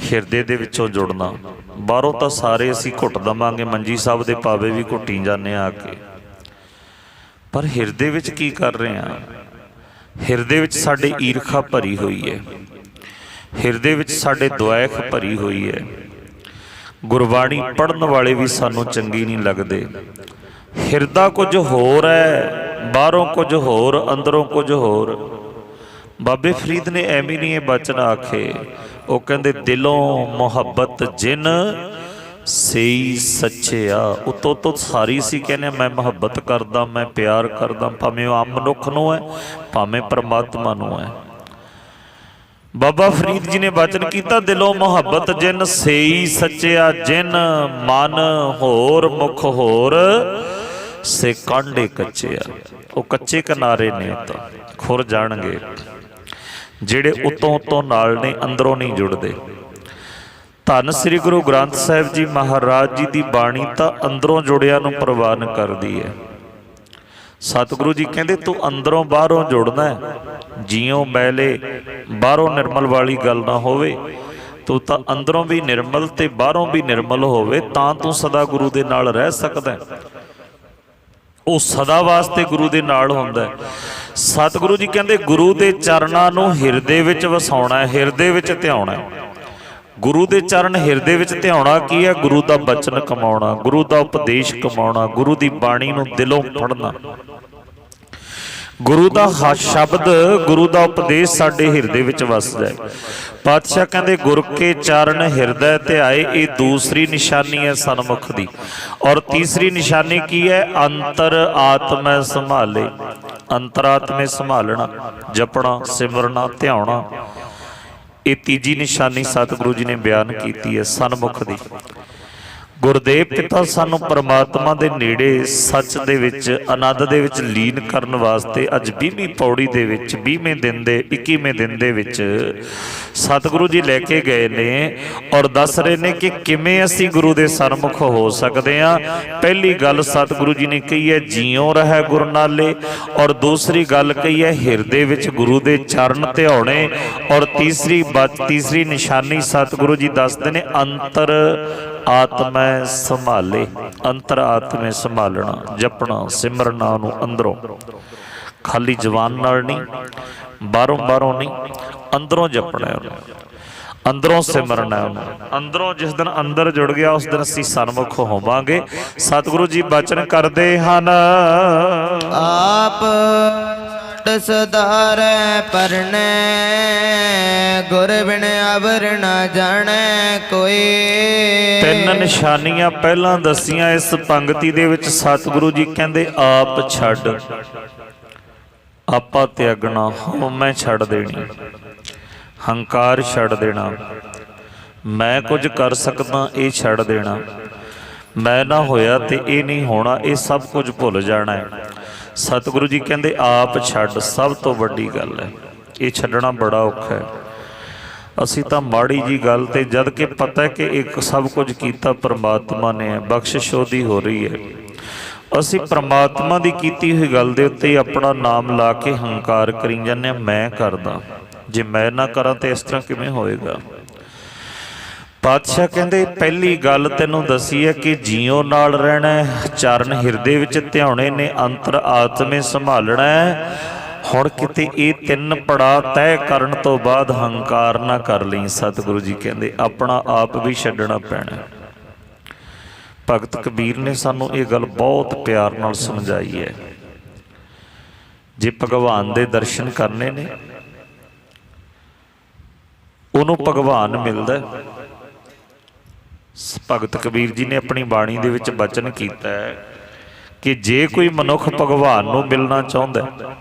ਹਿਰਦੇ ਦੇ ਵਿੱਚੋਂ ਜੁੜਨਾ। ਬਾਹਰੋਂ ਤਾਂ ਸਾਰੇ ਅਸੀਂ ਘੁੱਟ ਦੇਵਾਂਗੇ, ਮੰਜੀ ਸਾਹਿਬ ਦੇ ਪਾਵੇ ਵੀ ਘੁੱਟੀ ਜਾਂਦੇ ਆ ਕੇ, ਪਰ ਹਿਰਦੇ ਵਿੱਚ ਕੀ ਕਰ ਰਹੇ ਹਾਂ? ਹਿਰਦੇ ਵਿੱਚ ਸਾਡੇ ਈਰਖਾ ਭਰੀ ਹੋਈ ਹੈ, ਹਿਰਦੇ ਵਿੱਚ ਸਾਡੇ ਦੁਆਇਖ ਭਰੀ ਹੋਈ ਹੈ। ਗੁਰਬਾਣੀ ਪੜ੍ਹਨ ਵਾਲੇ ਵੀ ਸਾਨੂੰ ਚੰਗੀ ਨਹੀਂ ਲੱਗਦੇ। ਹਿਰਦਾ ਕੁਝ ਹੋਰ ਹੈ, ਬਾਹਰੋਂ ਕੁਝ ਹੋਰ, ਅੰਦਰੋਂ ਕੁਝ ਹੋਰ। ਬਾਬੇ ਫਰੀਦ ਨੇ ਐਵੇਂ ਨਹੀਂ ਇਹ ਬਚਨ ਆਖੇ, ਉਹ ਕਹਿੰਦੇ ਦਿਲੋਂ ਮੁਹੱਬਤ ਜਿਨ ਸਈ ਸੱਚਿਆ। ਉਤੋਂ ਤੋਂ ਸਾਰੀ ਸੀ ਕਹਿੰਦੇ ਮੈਂ ਮੁਹੱਬਤ ਕਰਦਾ, ਮੈਂ ਪਿਆਰ ਕਰਦਾ, ਭਾਵੇਂ ਉਹ ਆਮ ਮਨੁੱਖ ਨੂੰ ਹੈ, ਭਾਵੇਂ ਪਰਮਾਤਮਾ ਨੂੰ ਹੈ। ਬਾਬਾ ਫਰੀਦ ਜੀ ਨੇ ਬਚਨ ਕੀਤਾ, ਦਿਲੋਂ ਮੁਹੱਬਤ ਜਿਨ ਸਈ ਸੱਚਿਆ, ਜਿਨ ਮਨ ਹੋਰ ਮੁਖ ਹੋਰ ਸੇ ਕਾਂਡੇ ਕੱਚਿਆ। ਉਹ ਕੱਚੇ ਕਿਨਾਰੇ ਨੇ, ਤਾਂ ਖੁਰ ਜਾਣਗੇ ਜਿਹੜੇ ਉਤੋਂ ਨਾਲ ਨੇ, ਅੰਦਰੋਂ ਨਹੀਂ ਜੁੜਦੇ। ਧੰਨ ਸ੍ਰੀ ਗੁਰੂ ਗ੍ਰੰਥ ਸਾਹਿਬ ਜੀ ਮਹਾਰਾਜ ਜੀ ਦੀ ਬਾਣੀ ਤਾਂ ਅੰਦਰੋਂ ਜੁੜਿਆਂ ਨੂੰ ਪ੍ਰਵਾਨ ਕਰਦੀ ਹੈ। ਸਤਿਗੁਰੂ ਜੀ ਕਹਿੰਦੇ ਤੂੰ ਅੰਦਰੋਂ ਬਾਹਰੋਂ ਜੁੜਨਾ ਹੈ, ਜੀਉ ਮੈਲੇ ਬਾਹਰੋਂ ਨਿਰਮਲ ਵਾਲੀ ਗੱਲ ਨਾ ਹੋਵੇ। ਤੂੰ ਤਾਂ ਅੰਦਰੋਂ ਵੀ ਨਿਰਮਲ ਤੇ ਬਾਹਰੋਂ ਵੀ ਨਿਰਮਲ ਹੋਵੇ, ਤਾਂ ਤੂੰ ਸਦਾ ਗੁਰੂ ਦੇ ਨਾਲ ਰਹਿ ਸਕਦਾ। ਉਹ ਸਦਾ ਵਾਸਤੇ ਗੁਰੂ ਦੇ ਨਾਲ ਹੁੰਦਾ ਹੈ। ਸਤਿਗੁਰੂ ਜੀ ਕਹਿੰਦੇ ਗੁਰੂ ਦੇ ਚਰਨਾਂ ਨੂੰ ਹਿਰਦੇ ਵਿੱਚ ਵਸਾਉਣਾ, ਹਿਰਦੇ ਵਿੱਚ ਧਿਆਉਣਾ। ਗੁਰੂ ਦੇ ਚਰਨ ਹਿਰਦੇ ਵਿੱਚ ਧਿਆਉਣਾ ਕੀ ਹੈ? ਗੁਰੂ ਦਾ ਬਚਨ ਕਮਾਉਣਾ, ਗੁਰੂ ਦਾ ਉਪਦੇਸ਼ ਕਮਾਉਣਾ, ਗੁਰੂ ਦੀ ਬਾਣੀ ਨੂੰ ਦਿਲੋਂ ਪੜ੍ਹਨਾ। ਗੁਰੂ ਦਾ ਸ਼ਬਦ, ਗੁਰੂ ਦਾ ਉਪਦੇਸ਼ ਸਾਡੇ ਹਿਰਦੇ ਵਿੱਚ ਵਸ ਜਾਏ। ਪਾਤਸ਼ਾਹ ਕਹਿੰਦੇ ਗੁਰ ਕੇ ਚਰਨ ਹਿਰਦੈ ਧਿਆਏ, ਇਹ ਦੂਸਰੀ ਨਿਸ਼ਾਨੀ ਹੈ ਸਨਮੁਖ ਦੀ। ਔਰ ਤੀਸਰੀ ਨਿਸ਼ਾਨੀ ਕੀ ਹੈ? ਅੰਤਰ ਆਤਮੈ ਸੰਭਾਲੇ। ਅੰਤਰਾਤਮੇ ਸੰਭਾਲਣਾ, ਜਪਣਾ, ਸਿਮਰਨਾ, ਧਿਆਉਣਾ। ਇਹ ਤੀਜੀ ਨਿਸ਼ਾਨੀ ਸਤਿਗੁਰੂ ਜੀ ਨੇ ਬਿਆਨ ਕੀਤੀ ਹੈ ਸਨਮੁਖ ਦੀ। ਗੁਰਦੇਵ ਪਿਤਾ ਸਾਨੂੰ ਪਰਮਾਤਮਾ ਦੇ ਨੇੜੇ ਸੱਚ ਦੇ ਵਿੱਚ, ਆਨੰਦ ਦੇ ਵਿੱਚ ਲੀਨ ਕਰਨ ਵਾਸਤੇ ਅੱਜ 20ਵੀਂ ਪੌੜੀ ਦੇ ਵਿੱਚ 20ਵੇਂ ਦਿਨ ਦੇ 21ਵੇਂ ਦਿਨ ਦੇ ਵਿੱਚ ਸਤਿਗੁਰੂ ਜੀ ਲੈ ਕੇ ਗਏ ਨੇ ਔਰ ਦੱਸ ਰਹੇ ਨੇ ਕਿ ਕਿਵੇਂ ਅਸੀਂ ਗੁਰੂ ਦੇ ਸਨਮੁਖ ਹੋ ਸਕਦੇ ਹਾਂ। ਪਹਿਲੀ ਗੱਲ ਸਤਿਗੁਰੂ ਜੀ ਨੇ ਕਹੀ ਹੈ ਜੀਉ ਰਹਿ ਗੁਰ ਨਾਲੇ, ਔਰ ਦੂਸਰੀ ਗੱਲ ਕਹੀ ਹੈ ਹਿਰਦੇ ਵਿੱਚ ਗੁਰੂ ਦੇ ਚਰਨ ਧਿਆਉਣੇ, ਔਰ ਤੀਸਰੀ ਨਿਸ਼ਾਨੀ ਸਤਿਗੁਰੂ ਜੀ ਦੱਸਦੇ ਨੇ ਅੰਤਰ ਆਤਮੈ ਸੰਭਾਲੇ। ਅੰਤਰ ਆਤਮੇ ਸੰਭਾਲਣਾ, ਜਪਣਾ, ਸਿਮਰਨਾ ਨੂੰ ਅੰਦਰੋਂ, ਖਾਲੀ ਜ਼ਬਾਨ ਨਾਲ ਨਹੀਂ, ਬਾਹਰੋਂ ਨਹੀਂ, ਅੰਦਰੋਂ ਜਪਣਾ ਉਹਨੂੰ, ਅੰਦਰੋਂ ਸਿਮਰਨਾ ਉਹਨੂੰ। ਅੰਦਰੋਂ ਜਿਸ ਦਿਨ ਅੰਦਰ ਜੁੜ ਗਿਆ ਉਸ ਦਿਨ ਅਸੀਂ ਸਨਮੁਖ ਹੋਵਾਂਗੇ। ਸਤਿਗੁਰੂ ਜੀ ਬਚਨ ਕਰਦੇ ਹਨ, ਆਪ ਸਦਾਰੈ ਪਰਨੈ ਗੁਰ ਬਿਨ ਅਵਰ ਨਾ ਜਾਣੈ ਕੋਈ। ਤਿੰਨ ਨਿਸ਼ਾਨੀਆਂ ਪਹਿਲਾਂ ਦੱਸੀਆਂ ਇਸ ਪੰਕਤੀ ਦੇ ਵਿੱਚ। ਸਤਿਗੁਰੂ ਜੀ ਕਹਿੰਦੇ ਆਪ ਛੱਡ, ਆਪਾ ਤਿਆਗਣਾ, ਹਉਮੈ ਛੱਡ ਦੇਣੀ, ਹੰਕਾਰ ਛੱਡ ਦੇਣਾ, ਮੈਂ ਕੁਝ ਕਰ ਸਕਦਾ ਇਹ ਛੱਡ ਦੇਣਾ, ਮੈਂ ਨਾ ਹੋਇਆ ਤੇ ਇਹ ਨਹੀਂ ਹੋਣਾ, ਇਹ ਸਭ ਕੁਝ ਭੁੱਲ ਜਾਣਾ ਹੈ। ਸਤਿਗੁਰੂ ਜੀ ਕਹਿੰਦੇ ਆਪ ਛੱਡ, ਸਭ ਤੋਂ ਵੱਡੀ ਗੱਲ ਹੈ। ਇਹ ਛੱਡਣਾ ਬੜਾ ਔਖਾ ਹੈ। ਅਸੀਂ ਤਾਂ ਮਾੜੀ ਜੀ ਗੱਲ ਤੇ, ਜਦ ਕਿ ਪਤਾ ਹੈ ਕਿ ਇੱਕ ਸਭ ਕੁਝ ਕੀਤਾ ਪਰਮਾਤਮਾ ਨੇ, ਬਖਸ਼ਿਸ਼ ਉਹਦੀ ਹੋ ਰਹੀ ਹੈ, ਅਸੀਂ ਪਰਮਾਤਮਾ ਦੀ ਕੀਤੀ ਹੋਈ ਗੱਲ ਦੇ ਉੱਤੇ ਆਪਣਾ ਨਾਮ ਲਾ ਕੇ ਹੰਕਾਰ ਕਰੀ ਜਾਂਦੇ ਹਾਂ, ਮੈਂ ਕਰਦਾ। ਜੇ ਮੈਂ ਨਾ ਕਰਾਂ ਤੇ ਇਸ ਤਰ੍ਹਾਂ ਕਿਵੇਂ ਹੋਏਗਾ? ਪਾਤਸ਼ਾਹ ਕਹਿੰਦੇ ਪਹਿਲੀ ਗੱਲ ਤੈਨੂੰ ਦੱਸੀ ਹੈ ਕਿ ਜੀਉ ਨਾਲ ਰਹਿਣਾ, ਚਰਨ ਹਿਰਦੇ ਵਿੱਚ ਧਿਆਉਣੇ ਨੇ, ਅੰਤਰ ਆਤਮੇ ਸੰਭਾਲਣਾ ਹੈ। ਹੁਣ ਕਿਤੇ ਇਹ ਤਿੰਨ ਪੜਾਅ ਤੈਅ ਕਰਨ ਤੋਂ ਬਾਅਦ ਹੰਕਾਰ ਨਾ ਕਰ ਲਈ। ਸਤਿਗੁਰੂ ਜੀ ਕਹਿੰਦੇ ਆਪਣਾ ਆਪ ਵੀ ਛੱਡਣਾ ਪੈਣਾ। ਭਗਤ ਕਬੀਰ ਨੇ ਸਾਨੂੰ ਇਹ ਗੱਲ ਬਹੁਤ ਪਿਆਰ ਨਾਲ ਸਮਝਾਈ ਹੈ। ਜੇ ਭਗਵਾਨ ਦੇ ਦਰਸ਼ਨ ਕਰਨੇ ਨੇ, ਉਹਨੂੰ ਭਗਵਾਨ ਮਿਲਦਾ। ਭਗਤ ਕਬੀਰ ਜੀ ਨੇ ਆਪਣੀ ਬਾਣੀ ਦੇ ਵਿੱਚ ਬਚਨ ਕੀਤਾ ਹੈ ਕਿ ਜੇ ਕੋਈ ਮਨੁੱਖ ਭਗਵਾਨ ਨੂੰ ਮਿਲਣਾ ਚਾਹੁੰਦਾ,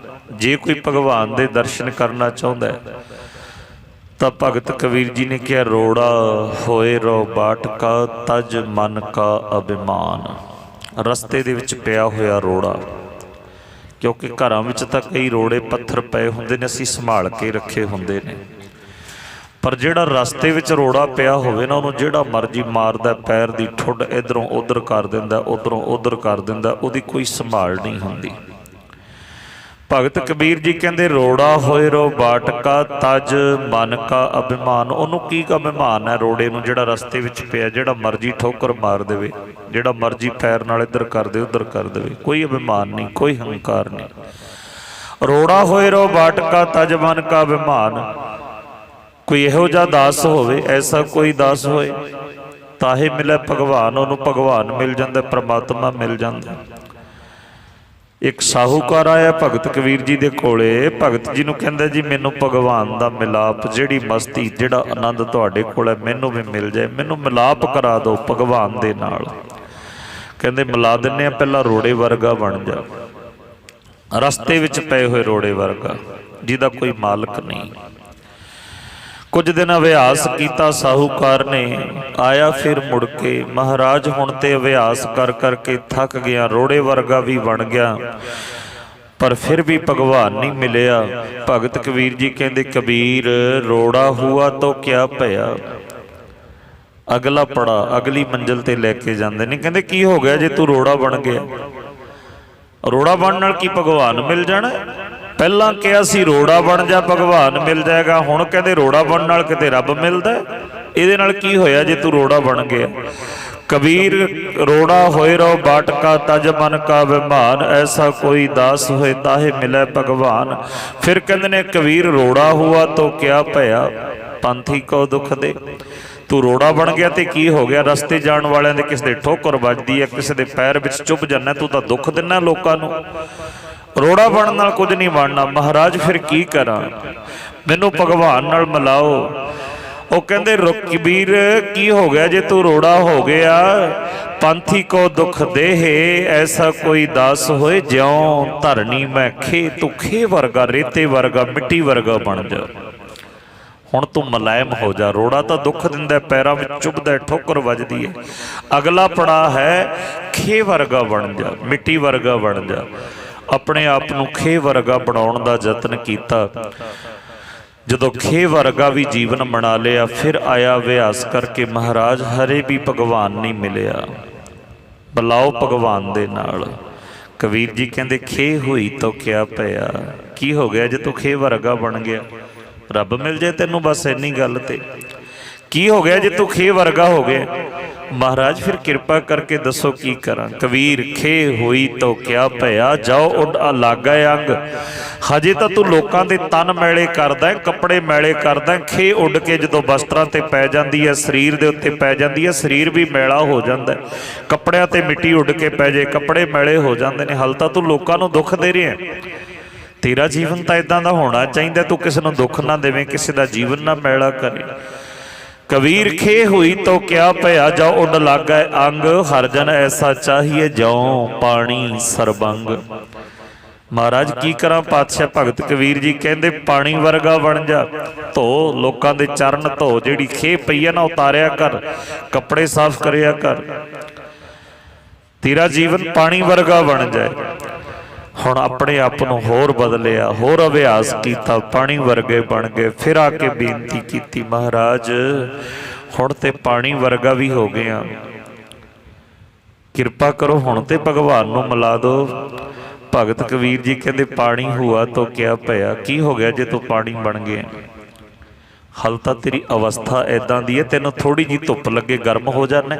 ਜੇ ਕੋਈ ਭਗਵਾਨ ਦੇ ਦਰਸ਼ਨ ਕਰਨਾ ਚਾਹੁੰਦਾ, ਤਾਂ ਭਗਤ ਕਬੀਰ ਜੀ ਨੇ ਕਿਹਾ, ਰੋੜਾ ਹੋਏ ਰੋ ਬਾਟ ਕਾ ਤਜ ਮਨ ਕਾ ਅਭਿਮਾਨ। ਰਸਤੇ ਦੇ ਵਿੱਚ ਪਿਆ ਹੋਇਆ ਰੋੜਾ, ਕਿਉਂਕਿ ਘਰਾਂ ਵਿੱਚ ਤਾਂ ਕਈ ਰੋੜੇ ਪੱਥਰ ਪਏ ਹੁੰਦੇ ਨੇ, ਅਸੀਂ ਸੰਭਾਲ ਕੇ ਰੱਖੇ ਹੁੰਦੇ ਨੇ, ਪਰ ਜਿਹੜਾ ਰਸਤੇ ਵਿੱਚ ਰੋੜਾ ਪਿਆ ਹੋਵੇ ਨਾ, ਉਹਨੂੰ ਜਿਹੜਾ ਮਰਜ਼ੀ ਮਾਰਦਾ, ਪੈਰ ਦੀ ਠੁੱਡ ਇੱਧਰੋਂ ਉੱਧਰ ਕਰ ਦਿੰਦਾ, ਉੱਧਰੋਂ ਉੱਧਰ ਕਰ ਦਿੰਦਾ, ਉਹਦੀ ਕੋਈ ਸੰਭਾਲ ਨਹੀਂ ਹੁੰਦੀ। ਭਗਤ ਕਬੀਰ ਜੀ ਕਹਿੰਦੇ, ਰੋੜਾ ਹੋਏ ਰੋ ਬਾਟ ਕਾ ਤਜ ਮਨ ਕਾ ਅਭਿਮਾਨ। ਉਹਨੂੰ ਕੀ ਅਭਿਮਾਨ ਹੈ ਰੋੜੇ ਨੂੰ, ਜਿਹੜਾ ਰਸਤੇ ਵਿੱਚ ਪਿਆ, ਜਿਹੜਾ ਮਰਜ਼ੀ ਠੋਕਰ ਮਾਰ ਦੇਵੇ, ਜਿਹੜਾ ਮਰਜ਼ੀ ਪੈਰ ਨਾਲ ਇੱਧਰ ਕਰ ਦੇ ਉੱਧਰ ਕਰ ਦੇਵੇ, ਕੋਈ ਅਭਿਮਾਨ ਨਹੀਂ, ਕੋਈ ਹੰਕਾਰ ਨਹੀਂ। ਰੋੜਾ ਹੋਏ ਰੋ ਬਾਟ ਕਾ ਤਜ ਮਨ ਕਾ ਅਭਿਮਾਨ। ਕੋਈ ਇਹੋ ਜਿਹਾ ਦਾਸ ਹੋਵੇ, ਐਸਾ ਕੋਈ ਦਾਸ ਹੋਏ, ਤਾਹੇ ਮਿਲੇ ਭਗਵਾਨ। ਉਹਨੂੰ ਭਗਵਾਨ ਮਿਲ ਜਾਂਦਾ, ਪ੍ਰਮਾਤਮਾ ਮਿਲ ਜਾਂਦਾ। ਇੱਕ ਸਾਹੂਕਾਰ ਆਇਆ ਭਗਤ ਕਬੀਰ ਜੀ ਦੇ ਕੋਲੇ, ਭਗਤ ਜੀ ਨੂੰ ਕਹਿੰਦਾ, ਜੀ ਮੈਨੂੰ ਭਗਵਾਨ ਦਾ ਮਿਲਾਪ, ਜਿਹੜੀ ਮਸਤੀ, ਜਿਹੜਾ ਆਨੰਦ ਤੁਹਾਡੇ ਕੋਲ ਹੈ, ਮੈਨੂੰ ਵੀ ਮਿਲ ਜਾਏ, ਮੈਨੂੰ ਮਿਲਾਪ ਕਰਾ ਦਿਓ ਭਗਵਾਨ ਦੇ ਨਾਲ। ਕਹਿੰਦੇ, ਮਿਲਾ ਦਿੰਦੇ ਆ, ਪਹਿਲਾਂ ਰੋੜੇ ਵਰਗਾ ਬਣ ਜਾ, ਰਸਤੇ ਵਿੱਚ ਪਏ ਹੋਏ ਰੋੜੇ ਵਰਗਾ, ਜਿਹਦਾ ਕੋਈ ਮਾਲਕ ਨਹੀਂ। ਕੁਝ ਦਿਨ ਅਭਿਆਸ ਕੀਤਾ ਸਾਹੂਕਾਰ ਨੇ, ਆਇਆ ਫਿਰ ਮੁੜ ਕੇ, ਮਹਾਰਾਜ ਹੁਣ ਤੇ ਅਭਿਆਸ ਕਰ ਕਰਕੇ ਥੱਕ ਗਿਆ, ਰੋੜੇ ਵਰਗਾ ਵੀ ਬਣ ਗਿਆ, ਪਰ ਫਿਰ ਵੀ ਭਗਵਾਨ ਨਹੀਂ ਮਿਲਿਆ। ਭਗਤ ਕਬੀਰ ਜੀ ਕਹਿੰਦੇ, ਕਬੀਰ ਰੋੜਾ ਹੁਆ ਤੋ ਕਿਆ ਭਇਆ। ਅਗਲਾ ਪੜਾ, ਅਗਲੀ ਮੰਜ਼ਿਲ ਤੇ ਲੈ ਕੇ ਜਾਂਦੇ ਨੇ। ਕਹਿੰਦੇ, ਕੀ ਹੋ ਗਿਆ ਜੇ ਤੂੰ ਰੋੜਾ ਬਣ ਗਿਆ? ਰੋੜਾ ਬਣਨ ਨਾਲ ਕੀ ਭਗਵਾਨ ਮਿਲ ਜਾਣਾ? ਪਹਿਲਾਂ ਕਿਹਾ ਸੀ ਰੋੜਾ ਬਣ ਜਾ ਭਗਵਾਨ ਮਿਲ ਜਾਏਗਾ, ਹੁਣ ਕਹਿੰਦੇ ਰੋੜਾ ਬਣਨ ਨਾਲ ਕਿਤੇ ਰੱਬ ਮਿਲਦਾ। ਇਹਦੇ ਨਾਲ ਕੀ ਹੋਇਆ ਜੇ ਤੂੰ ਰੋੜਾ ਬਣ ਗਿਆ? ਕਬੀਰ ਰੋੜਾ ਹੋਏ ਰੋ ਬਾਟ ਕਾ ਤਜ ਮਨ ਕਾ ਅਭਿਮਾਨ। ਐਸਾ ਕੋਈ ਦਾਸ ਹੋਏ ਤਾਹੇ ਮਿਲੇ ਭਗਵਾਨ। ਫਿਰ ਕਹਿੰਦੇ ਨੇ, ਕਬੀਰ ਰੋੜਾ ਹੁਆ ਤੋ ਕਿਆ ਭਇਆ, ਪੰਥੀ ਕੋ ਦੁੱਖ ਦੇ। ਤੂੰ ਰੋੜਾ ਬਣ ਗਿਆ ਤੇ ਕੀ ਹੋ ਗਿਆ? ਰਸਤੇ ਜਾਣ ਵਾਲਿਆਂ ਦੇ ਕਿਸੇ ਦੇ ਠੋਕਰ ਵੱਜਦੀ ਹੈ, ਕਿਸੇ ਦੇ ਪੈਰ ਵਿੱਚ ਚੁੱਭ ਜਾਂਦਾ, ਤੂੰ ਤਾਂ ਦੁੱਖ ਦਿੰਦਾ ਲੋਕਾਂ ਨੂੰ। ਰੋੜਾ ਬਣਨ ਨਾਲ ਕੁਝ ਨਹੀਂ ਬਣਨਾ। ਮਹਾਰਾਜ ਫਿਰ ਕੀ ਕਰਾਂ? ਮੈਨੂੰ ਭਗਵਾਨ ਨਾਲ ਮਿਲਾਓ। ਉਹ ਕਹਿੰਦੇ, ਕਬੀਰ ਕੀ ਹੋ ਗਿਆ ਜੇ ਤੂੰ ਰੋੜਾ ਹੋ ਗਿਆ? ਪੰਥੀ ਕੋ ਦੁੱਖ ਦੇਹੇ, ਐਸਾ ਕੋਈ ਦਾਸ ਹੋਏ ਜਿਉਂ ਧਰਨੀ ਮੈਂ ਖੇ। ਤੂੰ ਖੇ ਵਰਗਾ, ਰੇਤੇ ਵਰਗਾ, ਮਿੱਟੀ ਵਰਗਾ ਬਣ ਜਾ। ਹੁਣ ਤੂੰ ਮੁਲਾਇਮ ਹੋ ਜਾ। ਰੋੜਾ ਤਾਂ ਦੁੱਖ ਦਿੰਦਾ, ਪੈਰਾਂ ਵਿੱਚ ਚੁੱਭਦਾ, ਠੋਕਰ ਵੱਜਦੀ ਹੈ। ਅਗਲਾ ਪੜਾਅ ਹੈ ਖੇ ਵਰਗਾ ਬਣ ਜਾ, ਮਿੱਟੀ ਵਰਗਾ ਬਣ ਜਾ। ਆਪਣੇ ਆਪ ਨੂੰ ਖੇ ਵਰਗਾ ਬਣਾਉਣ ਦਾ ਯਤਨ ਕੀਤਾ। ਜਦੋਂ ਖੇ ਵਰਗਾ ਵੀ ਜੀਵਨ ਬਣਾ ਲਿਆ, ਫਿਰ ਆਇਆ ਅਭਿਆਸ ਕਰਕੇ, ਮਹਾਰਾਜ ਹਰੇ ਵੀ ਭਗਵਾਨ ਨਹੀਂ ਮਿਲਿਆ, ਬੁਲਾਓ ਭਗਵਾਨ ਦੇ ਨਾਲ। ਕਬੀਰ ਜੀ ਕਹਿੰਦੇ, ਖੇ ਹੋਈ ਤਾਂ ਕਿਆ ਪਿਆ। ਕੀ ਹੋ ਗਿਆ ਜੇ ਤੂੰ ਖੇ ਵਰਗਾ ਬਣ ਗਿਆ? ਰੱਬ ਮਿਲ ਜਾਏ ਤੈਨੂੰ, ਬਸ ਇੰਨੀ ਗੱਲ ਤੇ। ਕੀ ਹੋ ਗਿਆ ਜੇ ਤੂੰ ਖੇ ਵਰਗਾ ਹੋ ਗਿਆ? ਮਹਾਰਾਜ ਫਿਰ ਕਿਰਪਾ ਕਰਕੇ ਦੱਸੋ ਕੀ ਕਰਾਂ? ਕਬੀਰ ਖੇ ਹੋਈ ਤੋ ਕਿਆ ਭਇਆ, ਜਾਓ ਉੱਡ ਲਾਗਾ ਅੰਗ। ਹਜੇ ਤਾਂ ਤੂੰ ਲੋਕਾਂ ਦੇ ਤਨ ਮੈਲੇ ਕਰਦਾ, ਕੱਪੜੇ ਮੈਲੇ ਕਰਦਾ। ਖੇ ਉੱਡ ਕੇ ਜਦੋਂ ਵਸਤਰਾਂ ਤੇ ਪੈ ਜਾਂਦੀ ਹੈ, ਸਰੀਰ ਦੇ ਉੱਤੇ ਪੈ ਜਾਂਦੀ ਹੈ, ਸਰੀਰ ਵੀ ਮੈਲਾ ਹੋ ਜਾਂਦਾ। ਕੱਪੜਿਆਂ ਤੇ ਮਿੱਟੀ ਉੱਡ ਕੇ ਪੈ ਜੇ, ਕੱਪੜੇ ਮੈਲੇ ਹੋ ਜਾਂਦੇ ਨੇ। ਹਾਲ ਤਾਂ ਤੂੰ ਲੋਕਾਂ ਨੂੰ ਦੁੱਖ ਦੇ ਰਿਹਾ। ਤੇਰਾ ਜੀਵਨ ਤਾਂ ਇਦਾਂ ਦਾ ਹੋਣਾ ਚਾਹੀਦਾ, ਤੂੰ ਕਿਸੇ ਨੂੰ ਦੁੱਖ ਨਾ ਦੇਵੇਂ, ਕਿਸੇ ਦਾ ਜੀਵਨ ਨਾ ਮੈਲਾ ਕਰੇ। ਕਬੀਰ ਖੇ ਹੋਈ ਤੋ ਕਿਆ ਭਇਆ, ਜਾਓ ਉੱਡ ਲਾਗਾ ਅੰਗ। ਹਰ ਜਨ ਐਸਾ ਚਾਹੀਏ ਜਿਉਂ ਪਾਣੀ ਸਰਬੰਗ। ਮਹਾਰਾਜ ਕੀ ਕਰਾਂ? ਪਾਤਸ਼ਾਹ ਭਗਤ ਕਬੀਰ ਜੀ ਕਹਿੰਦੇ, ਪਾਣੀ ਵਰਗਾ ਬਣ ਜਾ। ਧੋ, ਲੋਕਾਂ ਦੇ ਚਰਨ ਧੋ, ਜਿਹੜੀ ਖੇ ਪਈ ਹੈ ਨਾ ਉਤਾਰਿਆ ਕਰ, ਕੱਪੜੇ ਸਾਫ਼ ਕਰਿਆ ਕਰ, ਤੇਰਾ ਜੀਵਨ ਪਾਣੀ ਵਰਗਾ ਬਣ ਜਾਏ। ਹੁਣ ਆਪਣੇ ਆਪ ਨੂੰ ਹੋਰ ਬਦਲਿਆ, ਹੋਰ ਅਭਿਆਸ ਕੀਤਾ, ਪਾਣੀ ਵਰਗੇ ਬਣ ਗਏ। ਫਿਰ ਆ ਕੇ ਬੇਨਤੀ ਕੀਤੀ, ਮਹਾਰਾਜ ਹੁਣ ਤੇ ਪਾਣੀ ਵਰਗਾ ਵੀ ਹੋ ਗਿਆ, ਕਿਰਪਾ ਕਰੋ ਹੁਣ ਤੇ ਭਗਵਾਨ ਨੂੰ ਮਿਲਾ ਦਿਓ। ਭਗਤ ਕਬੀਰ ਜੀ ਕਹਿੰਦੇ, ਪਾਣੀ ਹੁਆ ਤੋ ਕਿਆ ਭਇਆ। ਕੀ ਹੋ ਗਿਆ ਜੇ ਤੂੰ ਪਾਣੀ ਬਣ ਗਿਆ? ਹਾਲ ਤਾਂ ਤੇਰੀ ਅਵਸਥਾ ਇਦਾਂ ਦੀ ਹੈ, ਤੈਨੂੰ ਥੋੜੀ ਜਿਹੀ ਧੁੱਪ ਲੱਗੇ ਗਰਮ ਹੋ ਜਾਣਾ,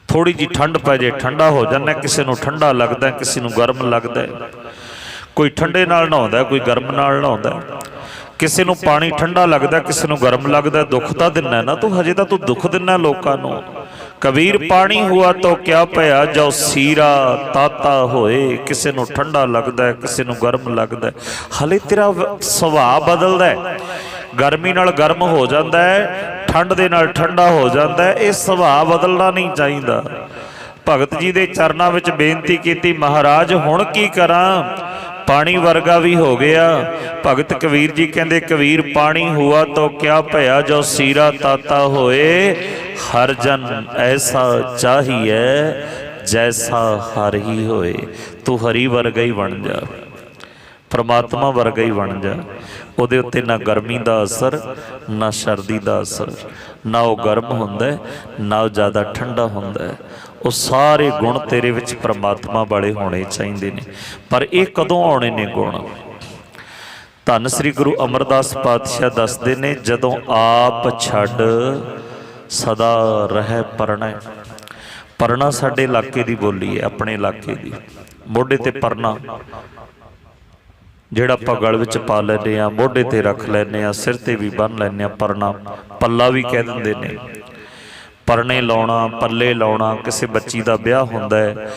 ਥੋੜੀ ਜਿਹੀ ਠੰਡ ਪੈ ਜੇ ਠੰਡਾ ਹੋ ਜਾਂਦਾ। ਕਿਸੇ ਨੂੰ ਠੰਡਾ ਲੱਗਦਾ, ਕਿਸੇ ਨੂੰ ਗਰਮ ਲੱਗਦਾ। ਕੋਈ ਠੰਡੇ ਨਾਲ ਨਹਾਉਂਦਾ, ਕੋਈ ਗਰਮ ਨਾਲ ਨਹਾਉਂਦਾ। ਕਿਸੇ ਨੂੰ ਪਾਣੀ ਠੰਡਾ ਲੱਗਦਾ, ਕਿਸੇ ਨੂੰ ਗਰਮ ਲੱਗਦਾ। ਦੁੱਖ ਤਾਂ ਦਿੰਦਾ ਨਾ ਤੂੰ, ਹਜੇ ਤਾਂ ਤੂੰ ਦੁੱਖ ਦਿੰਦਾ ਲੋਕਾਂ ਨੂੰ। ਕਬੀਰ ਪਾਣੀ ਹੁਆ ਤੋ ਕਿਆ ਭਇਆ, ਜੋ ਸੀਰਾ ਤਾਤਾ ਹੋਏ। ਕਿਸੇ ਨੂੰ ਠੰਡਾ ਲੱਗਦਾ, ਕਿਸੇ ਨੂੰ ਗਰਮ ਲੱਗਦਾ। ਹਲੇ ਤੇਰਾ ਸੁਭਾਅ ਬਦਲਦਾ, ਗਰਮੀ ਨਾਲ ਗਰਮ ਹੋ ਜਾਂਦਾ ਹੈ, ਠੰਡ ਦੇ ਨਾਲ ਠੰਡਾ ਹੋ ਜਾਂਦਾ ਹੈ। ਇਹ ਸੁਭਾਅ ਬਦਲਣਾ ਨਹੀਂ ਚਾਹੀਦਾ। ਭਗਤ ਜੀ ਦੇ ਚਰਨਾਂ ਵਿੱਚ ਬੇਨਤੀ ਕੀਤੀ, ਮਹਾਰਾਜ ਹੁਣ ਕੀ ਕਰਾਂ? ਪਾਣੀ ਵਰਗਾ ਵੀ ਹੋ ਗਿਆ। ਭਗਤ ਕਬੀਰ ਜੀ ਕਹਿੰਦੇ ਕਬੀਰ ਪਾਣੀ ਹੁਆ ਤੋ ਕਿਆ ਭਇਆ, ਜੋ ਸੀਰਾ ਤਾਤਾ ਹੋਏ ਹਰ ਜਨ ਐਸਾ ਚਾਹੀਏ ਜੈਸਾ ਹਰ ਹੀ ਹੋਏ। ਤੂੰ ਹਰੀ ਵਰਗਾ ਹੀ ਬਣ ਜਾ, ਪਰਮਾਤਮਾ ਵਰਗਾ ਹੀ ਬਣ ਜਾ। ਉਹਦੇ ਉੱਤੇ ਨਾ ਗਰਮੀ ਦਾ ਅਸਰ, ਨਾ ਸਰਦੀ ਦਾ ਅਸਰ, ਨਾ ਉਹ ਗਰਮ ਹੁੰਦਾ ਨਾ ਉਹ ਜ਼ਿਆਦਾ ਠੰਡਾ ਹੁੰਦਾ। ਉਹ ਸਾਰੇ ਗੁਣ ਤੇਰੇ ਵਿੱਚ ਪਰਮਾਤਮਾ ਵਾਲੇ ਹੋਣੇ ਚਾਹੀਦੇ ਨੇ। ਪਰ ਇਹ ਕਦੋਂ ਆਉਣੇ ਨੇ ਗੁਣ? ਧੰਨ ਸ੍ਰੀ ਗੁਰੂ ਅਮਰਦਾਸ ਪਾਤਸ਼ਾਹ ਦੱਸਦੇ ਨੇ, ਜਦੋਂ ਆਪ ਛੱਡ ਸਦਾ ਰਹਿ ਪਰਣਾ। ਪਰਣਾ ਸਾਡੇ ਇਲਾਕੇ ਦੀ ਬੋਲੀ ਹੈ, ਆਪਣੇ ਇਲਾਕੇ ਦੀ। ਮੋਢੇ ਤੇ ਪਰਨਾ ਜਿਹੜਾ ਆਪਾਂ ਗਲ ਵਿੱਚ ਪਾ ਲੈਂਦੇ ਹਾਂ, ਮੋਢੇ ਤੇ ਰੱਖ ਲੈਂਦੇ ਹਾਂ, ਸਿਰ ਤੇ ਵੀ ਬੰਨ੍ਹ ਲੈਂਦੇ ਹਾਂ। ਪਰਨਾ, ਪੱਲਾ ਵੀ ਕਹਿ ਦਿੰਦੇ ਨੇ। ਪਰਨੇ ਲਾਉਣਾ, ਪੱਲੇ ਲਾਉਣਾ। ਕਿਸੇ ਬੱਚੀ ਦਾ ਵਿਆਹ ਹੁੰਦਾ ਹੈ,